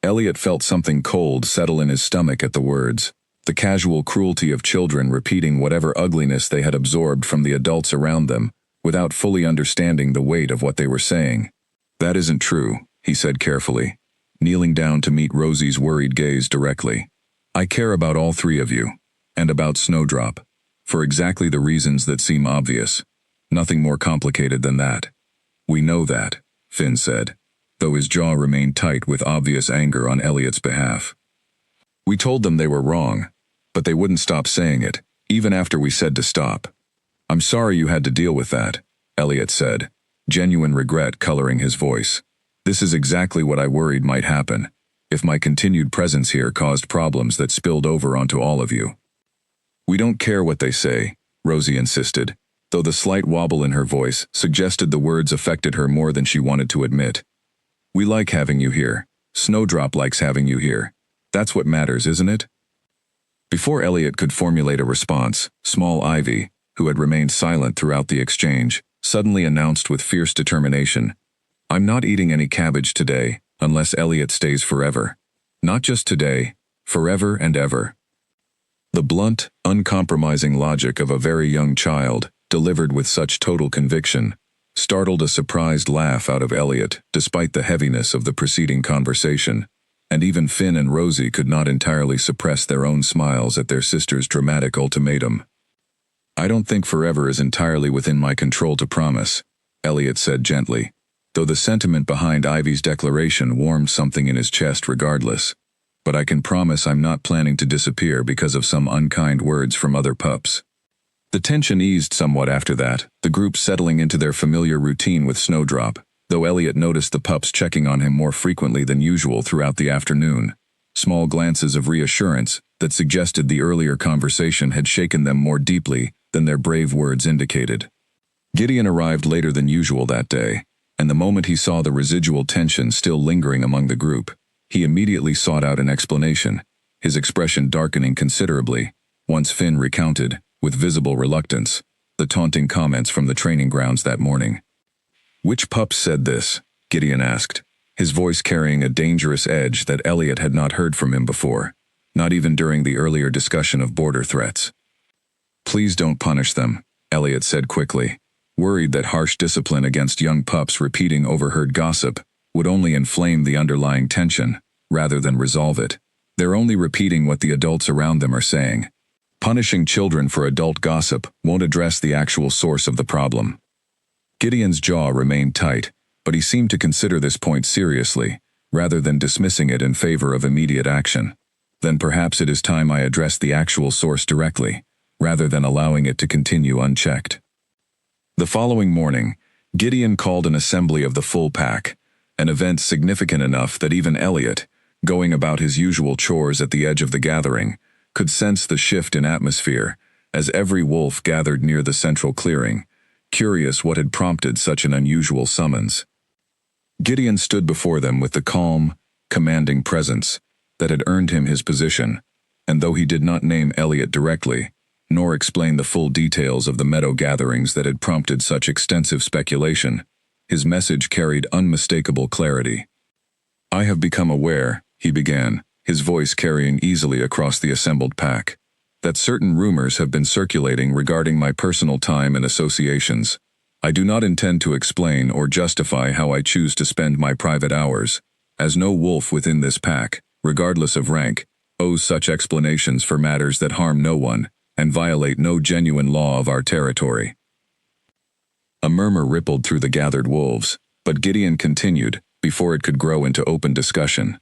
Elliot felt something cold settle in his stomach at the words, the casual cruelty of children repeating whatever ugliness they had absorbed from the adults around them, without fully understanding the weight of what they were saying. "That isn't true," he said carefully, kneeling down to meet Rosie's worried gaze directly. "I care about all three of you, and about Snowdrop, for exactly the reasons that seem obvious. Nothing more complicated than that." "We know that," Finn said, though his jaw remained tight with obvious anger on Elliot's behalf. "We told them they were wrong, but they wouldn't stop saying it, even after we said to stop. I'm sorry you had to deal with that," Elliot said, genuine regret coloring his voice. "This is exactly what I worried might happen, if my continued presence here caused problems that spilled over onto all of you." "We don't care what they say," Rosie insisted, though the slight wobble in her voice suggested the words affected her more than she wanted to admit. "We like having you here. Snowdrop likes having you here. That's what matters, isn't it?" Before Elliot could formulate a response, Small Ivy, who had remained silent throughout the exchange, suddenly announced with fierce determination, "I'm not eating any cabbage today, unless Elliot stays forever. Not just today, forever and ever." The blunt, uncompromising logic of a very young child, delivered with such total conviction, startled a surprised laugh out of Elliot despite the heaviness of the preceding conversation, and even Finn and Rosie could not entirely suppress their own smiles at their sister's dramatic ultimatum. "I don't think forever is entirely within my control to promise," Elliot said gently, though the sentiment behind Ivy's declaration warmed something in his chest regardless. "But I can promise I'm not planning to disappear because of some unkind words from other pups." The tension eased somewhat after that, the group settling into their familiar routine with Snowdrop, though Elliot noticed the pups checking on him more frequently than usual throughout the afternoon, small glances of reassurance that suggested the earlier conversation had shaken them more deeply than their brave words indicated. Gideon arrived later than usual that day, and the moment he saw the residual tension still lingering among the group, he immediately sought out an explanation, his expression darkening considerably, once Finn recounted, with visible reluctance, the taunting comments from the training grounds that morning. "Which pups said this?" Gideon asked, his voice carrying a dangerous edge that Elliot had not heard from him before, not even during the earlier discussion of border threats. "Please don't punish them," Elliot said quickly, worried that harsh discipline against young pups repeating overheard gossip would only inflame the underlying tension, rather than resolve it. They're only repeating what the adults around them are saying. Punishing children for adult gossip won't address the actual source of the problem. Gideon's jaw remained tight, but he seemed to consider this point seriously, rather than dismissing it in favor of immediate action. "Then perhaps it is time I addressed the actual source directly, rather than allowing it to continue unchecked." The following morning, Gideon called an assembly of the full pack, an event significant enough that even Elliot, going about his usual chores at the edge of the gathering, could sense the shift in atmosphere as every wolf gathered near the central clearing, curious what had prompted such an unusual summons. Gideon stood before them with the calm, commanding presence that had earned him his position, and though he did not name Elliot directly, nor explain the full details of the meadow gatherings that had prompted such extensive speculation, his message carried unmistakable clarity. "I have become aware," he began, his voice carrying easily across the assembled pack, "that certain rumors have been circulating regarding my personal time and associations. I do not intend to explain or justify how I choose to spend my private hours, as no wolf within this pack, regardless of rank, owes such explanations for matters that harm no one and violate no genuine law of our territory." A murmur rippled through the gathered wolves, but Gideon continued, before it could grow into open discussion.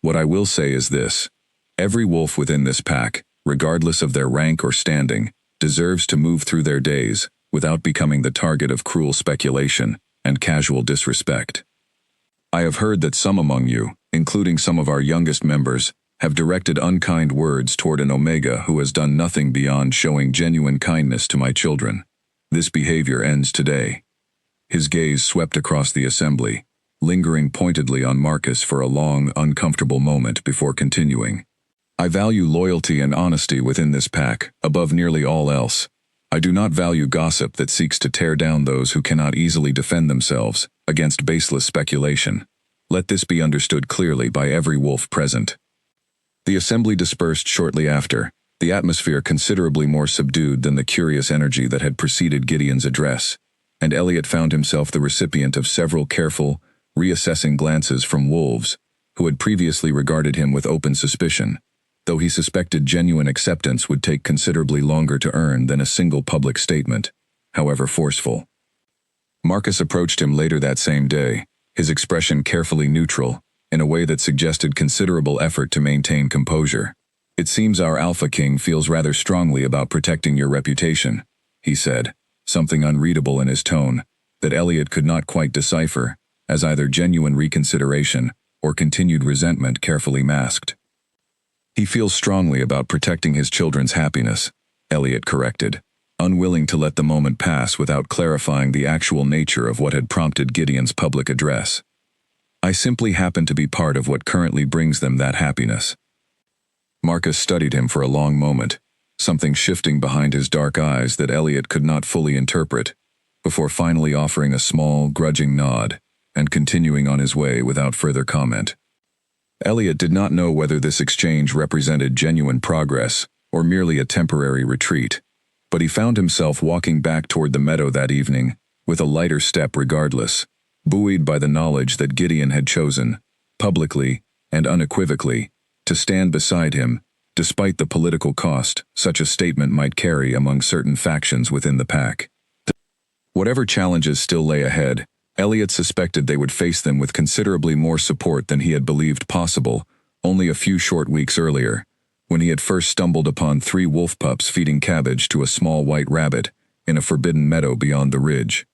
"What I will say is this. Every wolf within this pack, regardless of their rank or standing, deserves to move through their days without becoming the target of cruel speculation and casual disrespect. I have heard that some among you, including some of our youngest members, have directed unkind words toward an Omega who has done nothing beyond showing genuine kindness to my children. This behavior ends today." His gaze swept across the assembly, lingering pointedly on Marcus for a long, uncomfortable moment before continuing. "I value loyalty and honesty within this pack, above nearly all else. I do not value gossip that seeks to tear down those who cannot easily defend themselves against baseless speculation. Let this be understood clearly by every wolf present." The assembly dispersed shortly after, the atmosphere considerably more subdued than the curious energy that had preceded Gideon's address, and Elliot found himself the recipient of several careful, reassessing glances from wolves who had previously regarded him with open suspicion, though he suspected genuine acceptance would take considerably longer to earn than a single public statement, however forceful. Marcus approached him later that same day, his expression carefully neutral, in a way that suggested considerable effort to maintain composure. "It seems our Alpha King feels rather strongly about protecting your reputation," he said, something unreadable in his tone that Elliot could not quite decipher, as either genuine reconsideration or continued resentment carefully masked. "He feels strongly about protecting his children's happiness," Elliot corrected, unwilling to let the moment pass without clarifying the actual nature of what had prompted Gideon's public address. "I simply happen to be part of what currently brings them that happiness." Marcus studied him for a long moment, something shifting behind his dark eyes that Elliot could not fully interpret, before finally offering a small, grudging nod and continuing on his way without further comment. Elliot did not know whether this exchange represented genuine progress or merely a temporary retreat, but he found himself walking back toward the meadow that evening with a lighter step regardless, buoyed by the knowledge that Gideon had chosen, publicly and unequivocally, to stand beside him, despite the political cost such a statement might carry among certain factions within the pack. Whatever challenges still lay ahead, Elliot suspected they would face them with considerably more support than he had believed possible only a few short weeks earlier, when he had first stumbled upon 3 wolf pups feeding cabbage to a small white rabbit in a forbidden meadow beyond the ridge.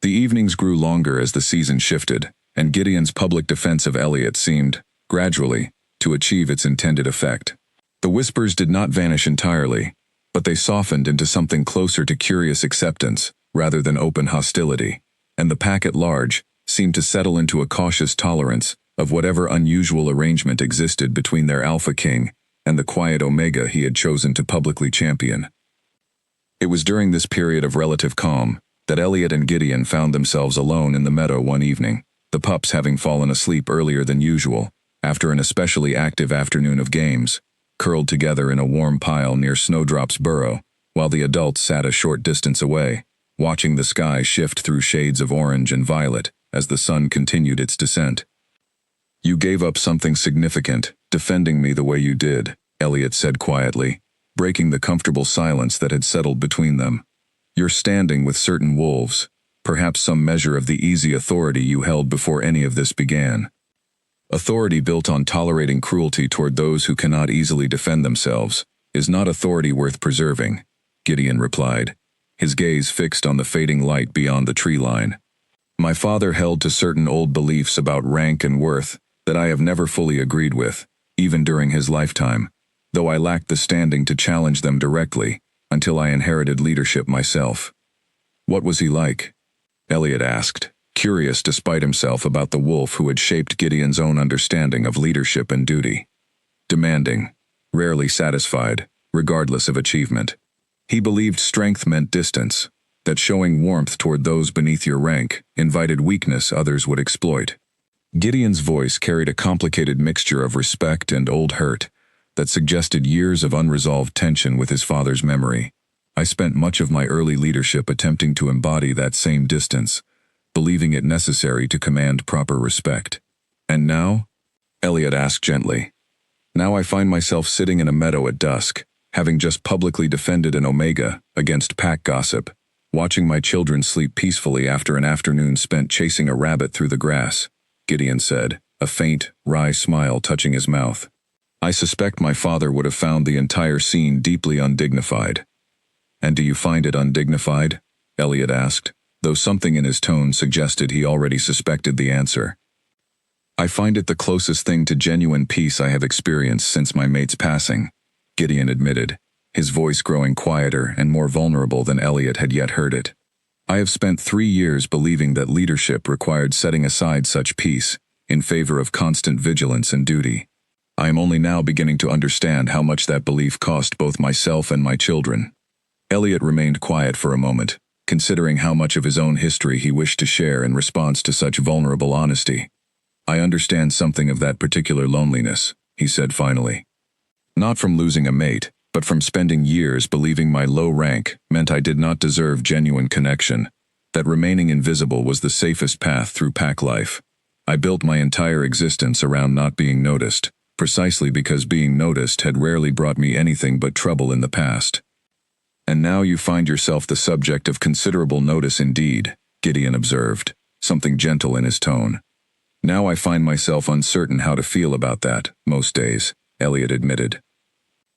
The evenings grew longer as the season shifted, and Gideon's public defense of Elliot seemed, gradually, to achieve its intended effect. The whispers did not vanish entirely, but they softened into something closer to curious acceptance rather than open hostility, and the pack at large seemed to settle into a cautious tolerance of whatever unusual arrangement existed between their Alpha King and the quiet Omega he had chosen to publicly champion. It was during this period of relative calm that Elliot and Gideon found themselves alone in the meadow one evening, the pups having fallen asleep earlier than usual, after an especially active afternoon of games, curled together in a warm pile near Snowdrop's burrow, while the adults sat a short distance away, watching the sky shift through shades of orange and violet as the sun continued its descent. "You gave up something significant, defending me the way you did," Elliot said quietly, breaking the comfortable silence that had settled between them. "You're standing with certain wolves, perhaps some measure of the easy authority you held before any of this began. Authority built on tolerating cruelty toward those who cannot easily defend themselves is not authority worth preserving," Gideon replied, his gaze fixed on the fading light beyond the tree line. "My father held to certain old beliefs about rank and worth that I have never fully agreed with, even during his lifetime, though I lacked the standing to challenge them directly until I inherited leadership myself." "What was he like?" Elliot asked, curious despite himself about the wolf who had shaped Gideon's own understanding of leadership and duty. "Demanding, rarely satisfied, regardless of achievement. He believed strength meant distance, that showing warmth toward those beneath your rank invited weakness others would exploit." Gideon's voice carried a complicated mixture of respect and old hurt that suggested years of unresolved tension with his father's memory. "I spent much of my early leadership attempting to embody that same distance, believing it necessary to command proper respect. And now?" Elliot asked gently. "Now I find myself sitting in a meadow at dusk, having just publicly defended an omega against pack gossip, watching my children sleep peacefully after an afternoon spent chasing a rabbit through the grass," Gideon said, a faint, wry smile touching his mouth. "I suspect my father would have found the entire scene deeply undignified." "And do you find it undignified?" Elliot asked, though something in his tone suggested he already suspected the answer. "I find it the closest thing to genuine peace I have experienced since my mate's passing," Gideon admitted, his voice growing quieter and more vulnerable than Elliot had yet heard it. "I have spent 3 years believing that leadership required setting aside such peace in favor of constant vigilance and duty. I am only now beginning to understand how much that belief cost both myself and my children." Elliot remained quiet for a moment, considering how much of his own history he wished to share in response to such vulnerable honesty. "I understand something of that particular loneliness," he said finally. "Not from losing a mate, but from spending years believing my low rank meant I did not deserve genuine connection, that remaining invisible was the safest path through pack life. I built my entire existence around not being noticed, precisely because being noticed had rarely brought me anything but trouble in the past." "And now you find yourself the subject of considerable notice indeed," Gideon observed, something gentle in his tone. "Now I find myself uncertain how to feel about that, most days," Elliot admitted.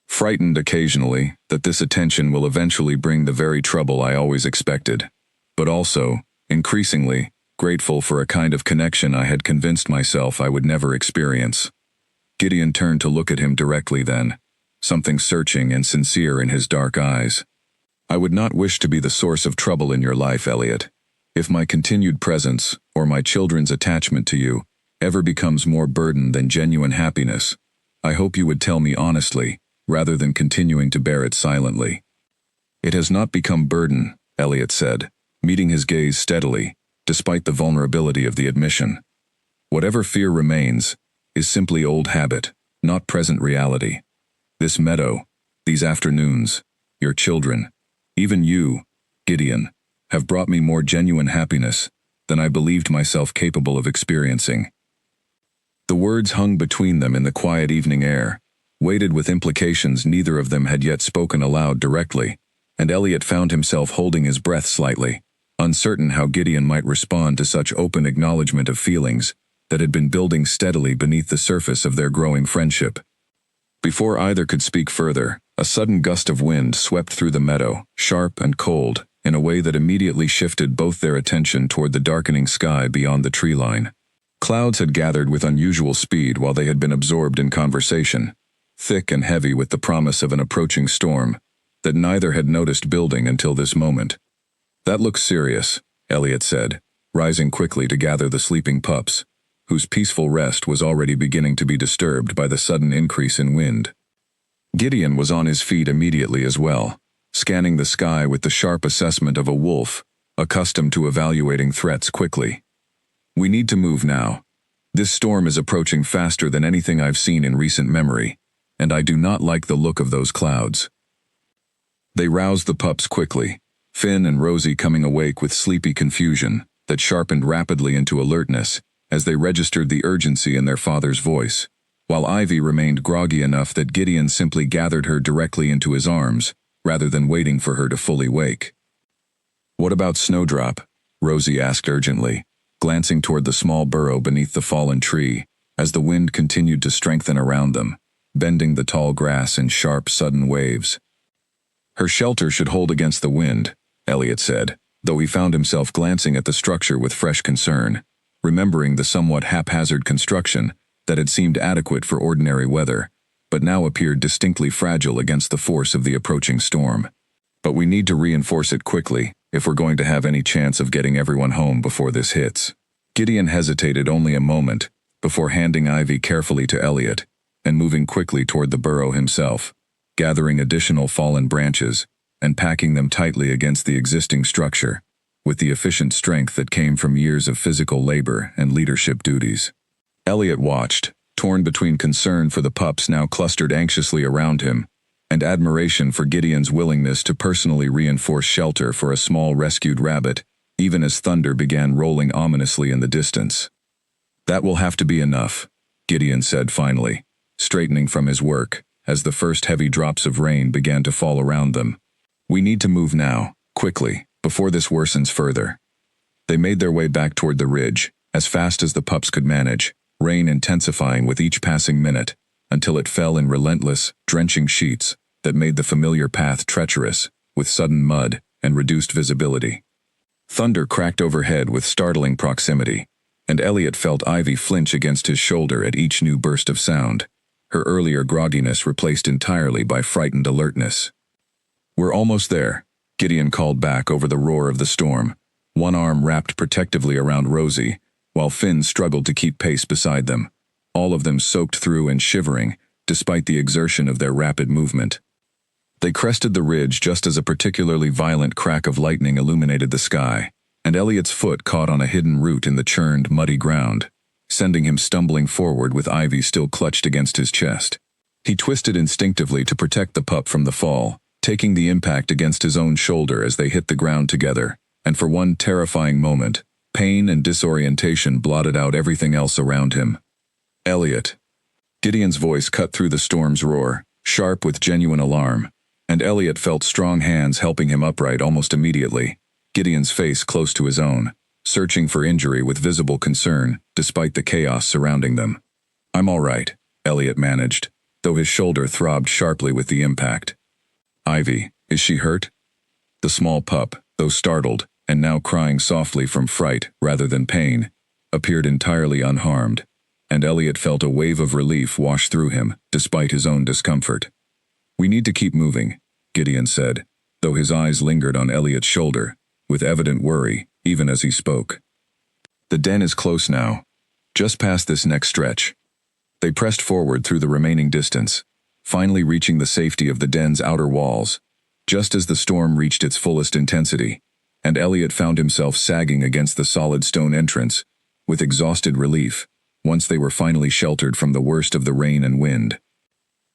"Frightened occasionally that this attention will eventually bring the very trouble I always expected, but also, increasingly, grateful for a kind of connection I had convinced myself I would never experience." Gideon turned to look at him directly then, something searching and sincere in his dark eyes. "I would not wish to be the source of trouble in your life, Elliot. If my continued presence, or my children's attachment to you, ever becomes more burden than genuine happiness, I hope you would tell me honestly, rather than continuing to bear it silently." "It has not become burden," Elliot said, meeting his gaze steadily, despite the vulnerability of the admission. "Whatever fear remains is simply old habit, not present reality. This meadow, these afternoons, your children, even you, Gideon, have brought me more genuine happiness than I believed myself capable of experiencing." The words hung between them in the quiet evening air, weighted with implications neither of them had yet spoken aloud directly, and Elliot found himself holding his breath slightly, uncertain how Gideon might respond to such open acknowledgement of feelings that had been building steadily beneath the surface of their growing friendship. Before either could speak further, a sudden gust of wind swept through the meadow, sharp and cold, in a way that immediately shifted both their attention toward the darkening sky beyond the tree line. Clouds had gathered with unusual speed while they had been absorbed in conversation, thick and heavy with the promise of an approaching storm that neither had noticed building until this moment. "That looks serious," Elliot said, rising quickly to gather the sleeping pups, whose peaceful rest was already beginning to be disturbed by the sudden increase in wind. Gideon was on his feet immediately as well, scanning the sky with the sharp assessment of a wolf, accustomed to evaluating threats quickly. We need to move now. This storm is approaching faster than anything I've seen in recent memory, and I do not like the look of those clouds. They roused the pups quickly, Finn and Rosie coming awake with sleepy confusion that sharpened rapidly into alertness as they registered the urgency in their father's voice, while Ivy remained groggy enough that Gideon simply gathered her directly into his arms, rather than waiting for her to fully wake. "What about Snowdrop?" Rosie asked urgently, glancing toward the small burrow beneath the fallen tree, as the wind continued to strengthen around them, bending the tall grass in sharp, sudden waves. "Her shelter should hold against the wind," Elliot said, though he found himself glancing at the structure with fresh concern, remembering the somewhat haphazard construction that had seemed adequate for ordinary weather, but now appeared distinctly fragile against the force of the approaching storm. "But we need to reinforce it quickly if we're going to have any chance of getting everyone home before this hits." Gideon hesitated only a moment before handing Ivy carefully to Elliot and moving quickly toward the burrow himself, gathering additional fallen branches and packing them tightly against the existing structure, with the efficient strength that came from years of physical labor and leadership duties. Elliot watched, torn between concern for the pups now clustered anxiously around him, and admiration for Gideon's willingness to personally reinforce shelter for a small rescued rabbit, even as thunder began rolling ominously in the distance. "That will have to be enough," Gideon said finally, straightening from his work as the first heavy drops of rain began to fall around them. "We need to move now, quickly, before this worsens further." They made their way back toward the ridge, as fast as the pups could manage, rain intensifying with each passing minute, until it fell in relentless, drenching sheets that made the familiar path treacherous, with sudden mud and reduced visibility. Thunder cracked overhead with startling proximity, and Elliot felt Ivy flinch against his shoulder at each new burst of sound, her earlier grogginess replaced entirely by frightened alertness. "We're almost there," Gideon called back over the roar of the storm, one arm wrapped protectively around Rosie, while Finn struggled to keep pace beside them, all of them soaked through and shivering, despite the exertion of their rapid movement. They crested the ridge just as a particularly violent crack of lightning illuminated the sky, and Elliot's foot caught on a hidden root in the churned, muddy ground, sending him stumbling forward with Ivy still clutched against his chest. He twisted instinctively to protect the pup from the fall, taking the impact against his own shoulder as they hit the ground together, and for one terrifying moment, pain and disorientation blotted out everything else around him. "Elliot." Gideon's voice cut through the storm's roar, sharp with genuine alarm, and Elliot felt strong hands helping him upright almost immediately, Gideon's face close to his own, searching for injury with visible concern, despite the chaos surrounding them. "I'm all right," Elliot managed, though his shoulder throbbed sharply with the impact. "Ivy, is she hurt?" The small pup, though startled, and now crying softly from fright rather than pain, appeared entirely unharmed, and Elliot felt a wave of relief wash through him, despite his own discomfort. "We need to keep moving," Gideon said, though his eyes lingered on Elliot's shoulder, with evident worry, even as he spoke. "The den is close now, just past this next stretch." They pressed forward through the remaining distance, finally reaching the safety of the den's outer walls, just as the storm reached its fullest intensity, and Elliot found himself sagging against the solid stone entrance, with exhausted relief, once they were finally sheltered from the worst of the rain and wind.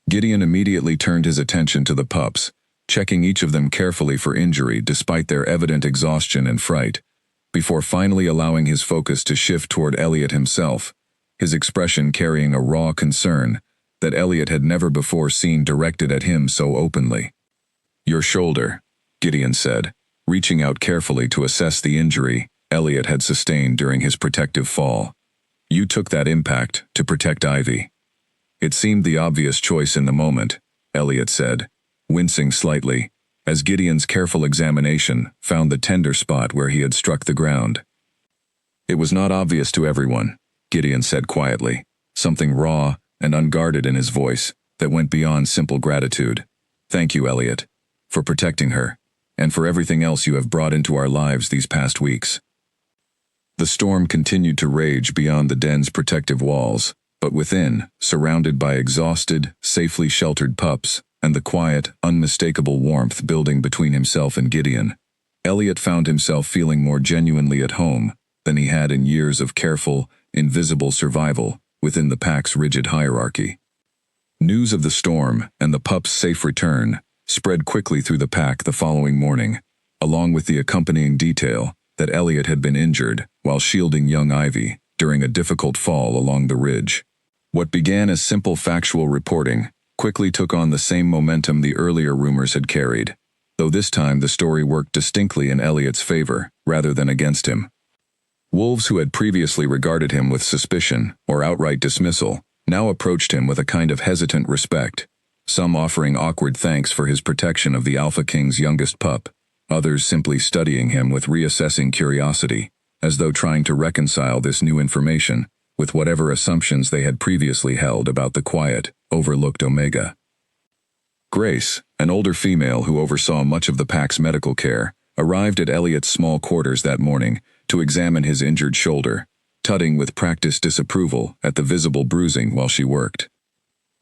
Gideon immediately turned his attention to the pups, checking each of them carefully for injury despite their evident exhaustion and fright, before finally allowing his focus to shift toward Elliot himself, his expression carrying a raw concern that Elliot had never before seen directed at him so openly. "Your shoulder," Gideon said, reaching out carefully to assess the injury Elliot had sustained during his protective fall. "You took that impact to protect Ivy." "It seemed the obvious choice in the moment," Elliot said, wincing slightly, as Gideon's careful examination found the tender spot where he had struck the ground. "It was not obvious to everyone," Gideon said quietly, something raw and unguarded in his voice that went beyond simple gratitude. "Thank you, Elliot, for protecting her, and for everything else you have brought into our lives these past weeks." The storm continued to rage beyond the den's protective walls, but within, surrounded by exhausted, safely sheltered pups and the quiet, unmistakable warmth building between himself and Gideon, Elliot found himself feeling more genuinely at home than he had in years of careful, invisible survival within the pack's rigid hierarchy. News of the storm and the pup's safe return spread quickly through the pack the following morning, along with the accompanying detail that Elliot had been injured while shielding young Ivy during a difficult fall along the ridge. What began as simple factual reporting quickly took on the same momentum the earlier rumors had carried, though this time the story worked distinctly in Elliot's favor rather than against him. Wolves who had previously regarded him with suspicion or outright dismissal now approached him with a kind of hesitant respect, some offering awkward thanks for his protection of the Alpha King's youngest pup, others simply studying him with reassessing curiosity, as though trying to reconcile this new information with whatever assumptions they had previously held about the quiet, overlooked Omega. Grace, an older female who oversaw much of the pack's medical care, arrived at Elliot's small quarters that morning to examine his injured shoulder, tutting with practiced disapproval at the visible bruising while she worked.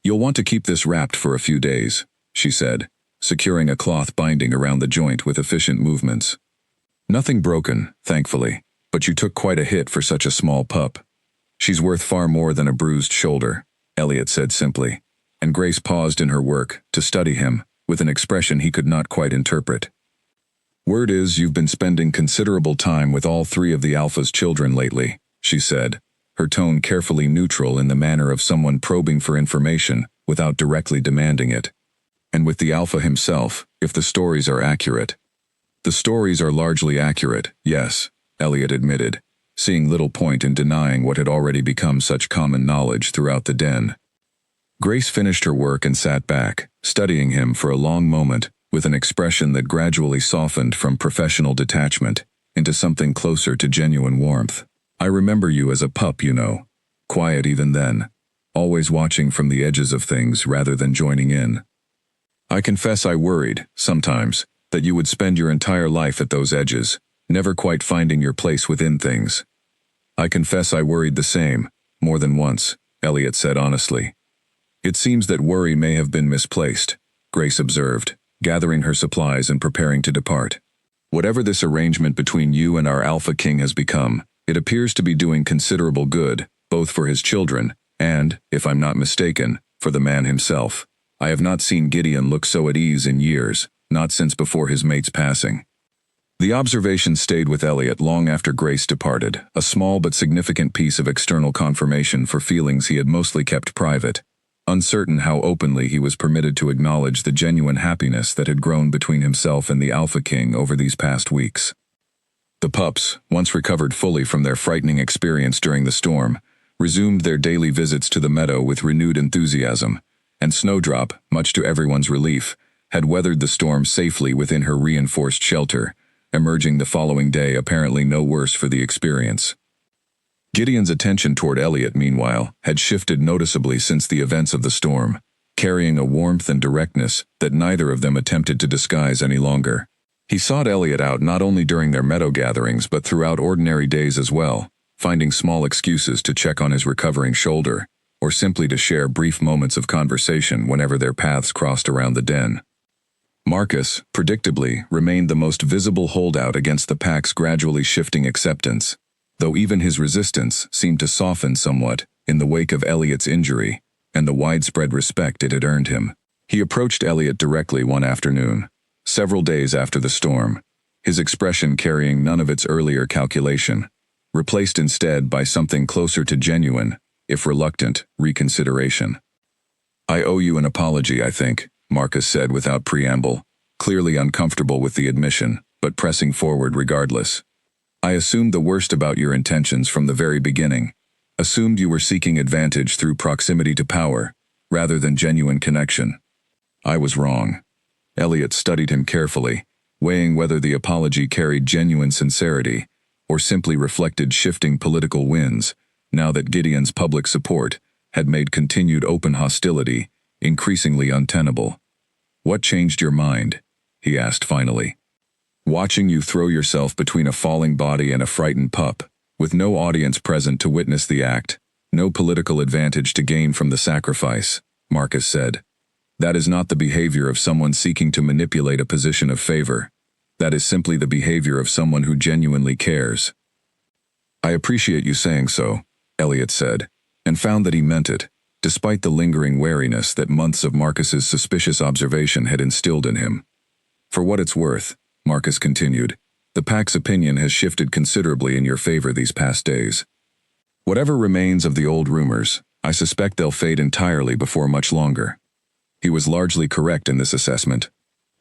"You'll want to keep this wrapped for a few days," she said, securing a cloth binding around the joint with efficient movements. "Nothing broken, thankfully, but you took quite a hit for such a small pup. She's worth far more than a bruised shoulder," Elliot said simply, and Grace paused in her work to study him with an expression he could not quite interpret. "Word is you've been spending considerable time with all three of the Alpha's children lately," she said, her tone carefully neutral in the manner of someone probing for information without directly demanding it. "And with the Alpha himself, if the stories are accurate." "The stories are largely accurate, yes," Elliot admitted, seeing little point in denying what had already become such common knowledge throughout the den. Grace finished her work and sat back, studying him for a long moment, with an expression that gradually softened from professional detachment into something closer to genuine warmth. "I remember you as a pup, you know. Quiet even then, always watching from the edges of things rather than joining in. I confess I worried, sometimes, that you would spend your entire life at those edges, never quite finding your place within things. I confess I worried the same, more than once," Elliot said honestly. "It seems that worry may have been misplaced," Grace observed, gathering her supplies and preparing to depart. "Whatever this arrangement between you and our Alpha King has become, it appears to be doing considerable good, both for his children and, if I'm not mistaken, for the man himself. I have not seen Gideon look so at ease in years, not since before his mate's passing." The observation stayed with Elliot long after Grace departed, a small but significant piece of external confirmation for feelings he had mostly kept private, uncertain how openly he was permitted to acknowledge the genuine happiness that had grown between himself and the Alpha King over these past weeks. The pups, once recovered fully from their frightening experience during the storm, resumed their daily visits to the meadow with renewed enthusiasm, and Snowdrop, much to everyone's relief, had weathered the storm safely within her reinforced shelter, emerging the following day apparently no worse for the experience. Gideon's attention toward Elliot, meanwhile, had shifted noticeably since the events of the storm, carrying a warmth and directness that neither of them attempted to disguise any longer. He sought Elliot out not only during their meadow gatherings but throughout ordinary days as well, finding small excuses to check on his recovering shoulder, or simply to share brief moments of conversation whenever their paths crossed around the den. Marcus, predictably, remained the most visible holdout against the pack's gradually shifting acceptance, though even his resistance seemed to soften somewhat in the wake of Elliot's injury and the widespread respect it had earned him. He approached Elliot directly one afternoon, several days after the storm, his expression carrying none of its earlier calculation, replaced instead by something closer to genuine, if reluctant, reconsideration. "I owe you an apology, I think," Marcus said without preamble, clearly uncomfortable with the admission, but pressing forward regardless. "I assumed the worst about your intentions from the very beginning, assumed you were seeking advantage through proximity to power, rather than genuine connection. I was wrong." Elliot studied him carefully, weighing whether the apology carried genuine sincerity, or simply reflected shifting political winds, now that Gideon's public support had made continued open hostility increasingly untenable. "What changed your mind?" he asked finally. "Watching you throw yourself between a falling body and a frightened pup, with no audience present to witness the act, no political advantage to gain from the sacrifice," Marcus said. That is not the behavior of someone seeking to manipulate a position of favor. That is simply the behavior of someone who genuinely cares. I appreciate you saying so, Elliot said, and found that he meant it, despite the lingering wariness that months of Marcus's suspicious observation had instilled in him. For what it's worth, Marcus continued, the pack's opinion has shifted considerably in your favor these past days. Whatever remains of the old rumors, I suspect they'll fade entirely before much longer. He was largely correct in this assessment.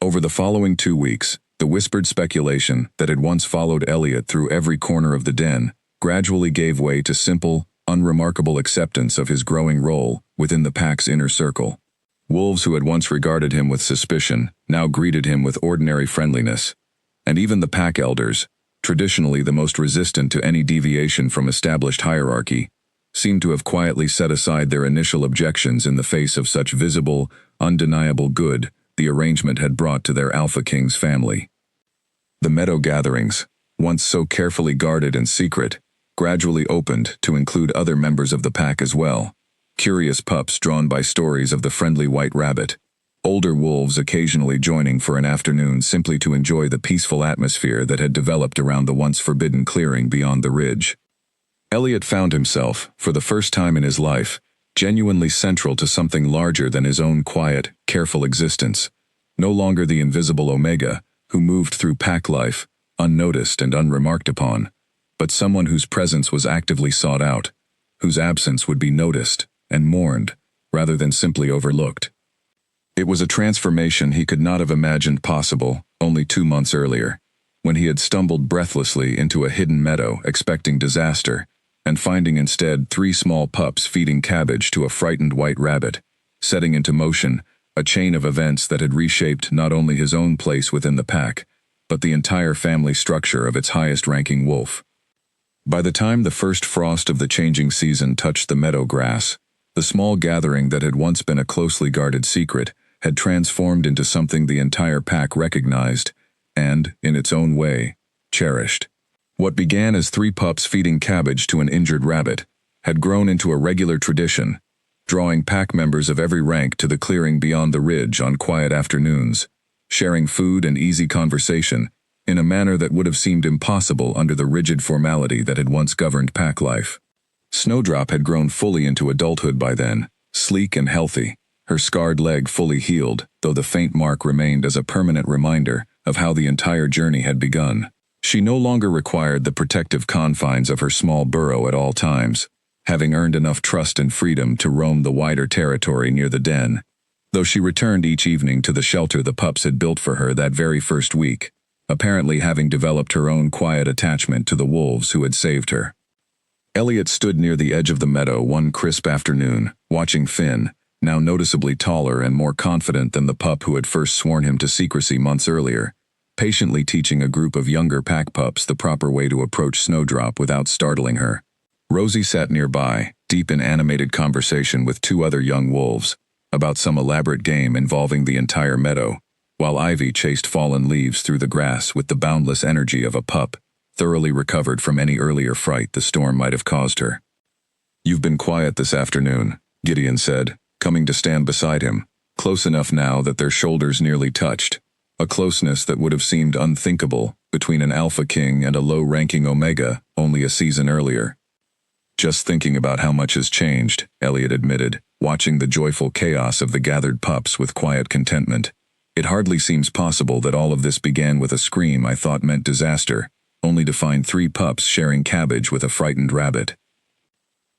Over the following 2 weeks, the whispered speculation that had once followed Elliot through every corner of the den gradually gave way to simple, unremarkable acceptance of his growing role within the pack's inner circle. Wolves who had once regarded him with suspicion now greeted him with ordinary friendliness, and even the pack elders, traditionally the most resistant to any deviation from established hierarchy, seemed to have quietly set aside their initial objections in the face of such visible, undeniable good the arrangement had brought to their Alpha King's family. The meadow gatherings, once so carefully guarded and secret, gradually opened to include other members of the pack as well. Curious pups drawn by stories of the friendly white rabbit, older wolves occasionally joining for an afternoon simply to enjoy the peaceful atmosphere that had developed around the once forbidden clearing beyond the ridge. Elliot found himself, for the first time in his life, genuinely central to something larger than his own quiet, careful existence, no longer the invisible Omega, who moved through pack life, unnoticed and unremarked upon, but someone whose presence was actively sought out, whose absence would be noticed and mourned, rather than simply overlooked. It was a transformation he could not have imagined possible only 2 months earlier, when he had stumbled breathlessly into a hidden meadow expecting disaster, and finding instead 3 small pups feeding cabbage to a frightened white rabbit, setting into motion a chain of events that had reshaped not only his own place within the pack, but the entire family structure of its highest-ranking wolf. By the time the first frost of the changing season touched the meadow grass, the small gathering that had once been a closely guarded secret had transformed into something the entire pack recognized and, in its own way, cherished. What began as 3 pups feeding cabbage to an injured rabbit had grown into a regular tradition, drawing pack members of every rank to the clearing beyond the ridge on quiet afternoons, sharing food and easy conversation in a manner that would have seemed impossible under the rigid formality that had once governed pack life. Snowdrop had grown fully into adulthood by then, sleek and healthy, her scarred leg fully healed, though the faint mark remained as a permanent reminder of how the entire journey had begun. She no longer required the protective confines of her small burrow at all times, having earned enough trust and freedom to roam the wider territory near the den, though she returned each evening to the shelter the pups had built for her that very first week, apparently having developed her own quiet attachment to the wolves who had saved her. Elliot stood near the edge of the meadow one crisp afternoon, watching Finn, now noticeably taller and more confident than the pup who had first sworn him to secrecy months earlier, patiently teaching a group of younger pack pups the proper way to approach Snowdrop without startling her. Rosie sat nearby, deep in animated conversation with 2 other young wolves, about some elaborate game involving the entire meadow, while Ivy chased fallen leaves through the grass with the boundless energy of a pup, thoroughly recovered from any earlier fright the storm might have caused her. "You've been quiet this afternoon," Gideon said, coming to stand beside him, close enough now that their shoulders nearly touched, a closeness that would have seemed unthinkable between an Alpha King and a low-ranking Omega only a season earlier. "Just thinking about how much has changed," Elliot admitted, watching the joyful chaos of the gathered pups with quiet contentment. "It hardly seems possible that all of this began with a scream I thought meant disaster, only to find 3 pups sharing cabbage with a frightened rabbit."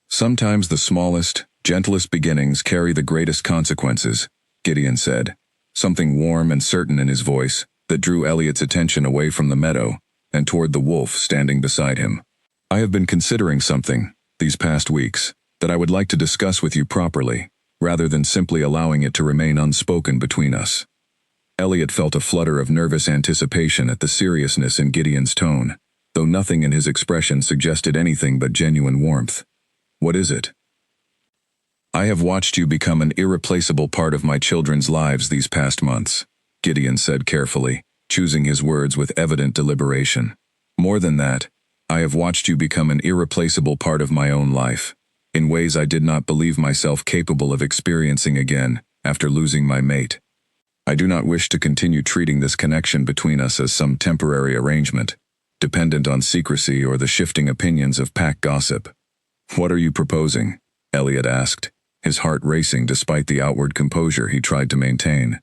"Sometimes the smallest, gentlest beginnings carry the greatest consequences," Gideon said, something warm and certain in his voice that drew Elliot's attention away from the meadow and toward the wolf standing beside him. "I have been considering something, these past weeks, that I would like to discuss with you properly, rather than simply allowing it to remain unspoken between us." Elliot felt a flutter of nervous anticipation at the seriousness in Gideon's tone, though nothing in his expression suggested anything but genuine warmth. "What is it?" "I have watched you become an irreplaceable part of my children's lives these past months," Gideon said carefully, choosing his words with evident deliberation. "More than that, I have watched you become an irreplaceable part of my own life, in ways I did not believe myself capable of experiencing again, after losing my mate. I do not wish to continue treating this connection between us as some temporary arrangement, dependent on secrecy or the shifting opinions of pack gossip. What are you proposing? Elliot asked, his heart racing despite the outward composure he tried to maintain.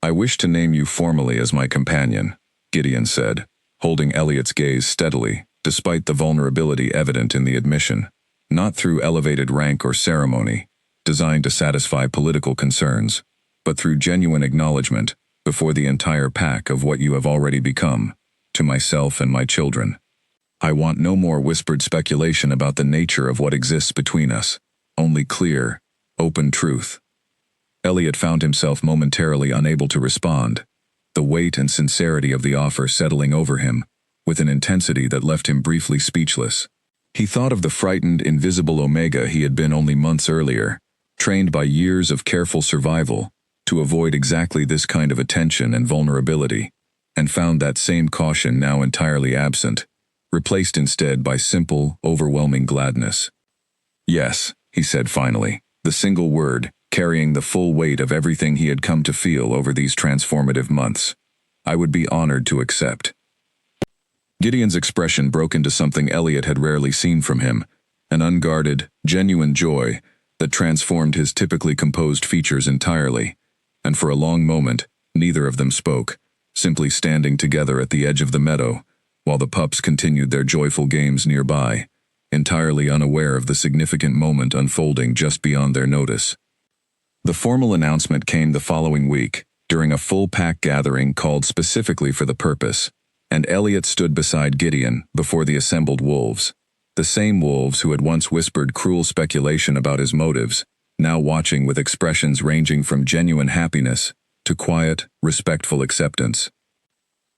I wish to name you formally as my companion, Gideon said, holding Elliot's gaze steadily, despite the vulnerability evident in the admission, not through elevated rank or ceremony, designed to satisfy political concerns, but through genuine acknowledgement, before the entire pack of what you have already become, to myself and my children. I want no more whispered speculation about the nature of what exists between us, only clear, open truth. Elliot found himself momentarily unable to respond, the weight and sincerity of the offer settling over him, with an intensity that left him briefly speechless. He thought of the frightened, invisible Omega he had been only months earlier, trained by years of careful survival to avoid exactly this kind of attention and vulnerability, and found that same caution now entirely absent, replaced instead by simple, overwhelming gladness. Yes, he said finally, the single word, carrying the full weight of everything he had come to feel over these transformative months. I would be honored to accept. Gideon's expression broke into something Elliot had rarely seen from him, an unguarded, genuine joy that transformed his typically composed features entirely, and for a long moment, neither of them spoke, simply standing together at the edge of the meadow, while the pups continued their joyful games nearby, entirely unaware of the significant moment unfolding just beyond their notice. The formal announcement came the following week, during a full pack gathering called specifically for the purpose, and Elliot stood beside Gideon before the assembled wolves, the same wolves who had once whispered cruel speculation about his motives, now watching with expressions ranging from genuine happiness to quiet, respectful acceptance.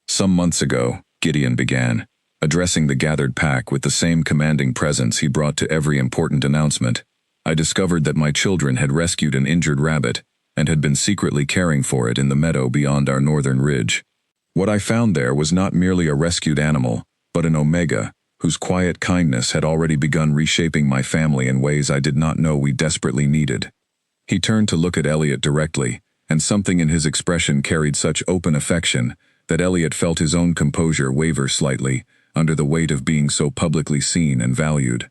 Some months ago, Gideon began, addressing the gathered pack with the same commanding presence he brought to every important announcement. I discovered that my children had rescued an injured rabbit and had been secretly caring for it in the meadow beyond our northern ridge. What I found there was not merely a rescued animal, but an Omega, whose quiet kindness had already begun reshaping my family in ways I did not know we desperately needed. He turned to look at Elliot directly, and something in his expression carried such open affection that Elliot felt his own composure waver slightly under the weight of being so publicly seen and valued.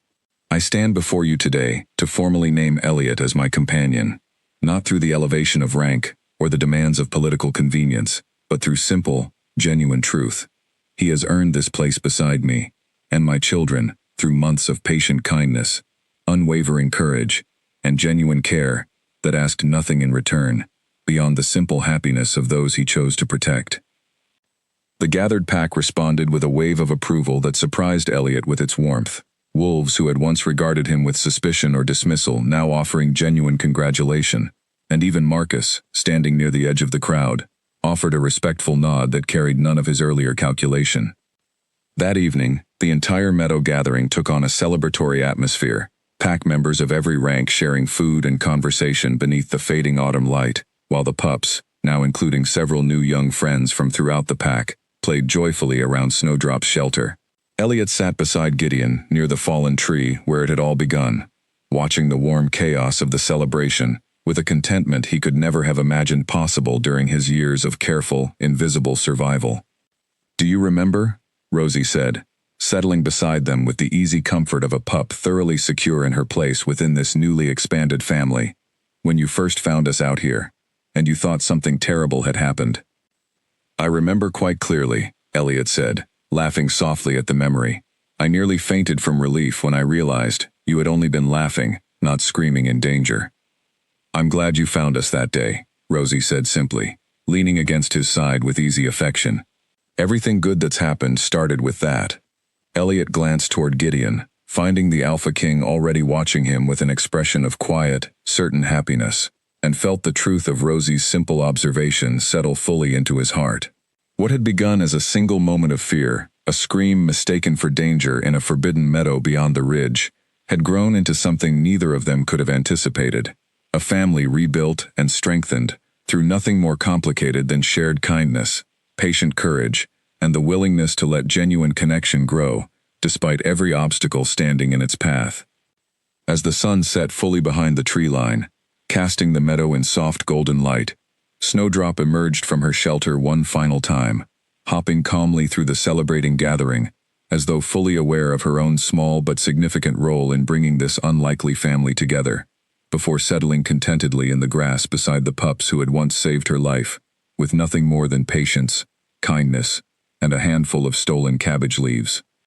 I stand before you today to formally name Elliot as my companion, not through the elevation of rank or the demands of political convenience, but through simple, genuine truth. He has earned this place beside me, and my children, through months of patient kindness, unwavering courage, and genuine care that asked nothing in return, beyond the simple happiness of those he chose to protect. The gathered pack responded with a wave of approval that surprised Elliot with its warmth. Wolves who had once regarded him with suspicion or dismissal now offering genuine congratulation, and even Marcus, standing near the edge of the crowd, offered a respectful nod that carried none of his earlier calculation. That evening, the entire meadow gathering took on a celebratory atmosphere, pack members of every rank sharing food and conversation beneath the fading autumn light, while the pups, now including several new young friends from throughout the pack, played joyfully around Snowdrop's shelter. Elliot sat beside Gideon near the fallen tree where it had all begun, watching the warm chaos of the celebration with a contentment he could never have imagined possible during his years of careful, invisible survival. "Do you remember?" Rosie said, settling beside them with the easy comfort of a pup thoroughly secure in her place within this newly expanded family, "when you first found us out here, and you thought something terrible had happened?" "I remember quite clearly," Elliot said, laughing softly at the memory. "I nearly fainted from relief when I realized you had only been laughing, not screaming in danger." "I'm glad you found us that day," Rosie said simply, leaning against his side with easy affection. "Everything good that's happened started with that." Elliot glanced toward Gideon, finding the Alpha King already watching him with an expression of quiet, certain happiness, and felt the truth of Rosie's simple observation settle fully into his heart. What had begun as a single moment of fear, a scream mistaken for danger in a forbidden meadow beyond the ridge, had grown into something neither of them could have anticipated. A family rebuilt and strengthened through nothing more complicated than shared kindness, patient courage, and the willingness to let genuine connection grow, despite every obstacle standing in its path. As the sun set fully behind the tree line, casting the meadow in soft golden light. Snowdrop emerged from her shelter one final time, hopping calmly through the celebrating gathering, as though fully aware of her own small but significant role in bringing this unlikely family together, before settling contentedly in the grass beside the pups who had once saved her life, with nothing more than patience, kindness, and a handful of stolen cabbage leaves.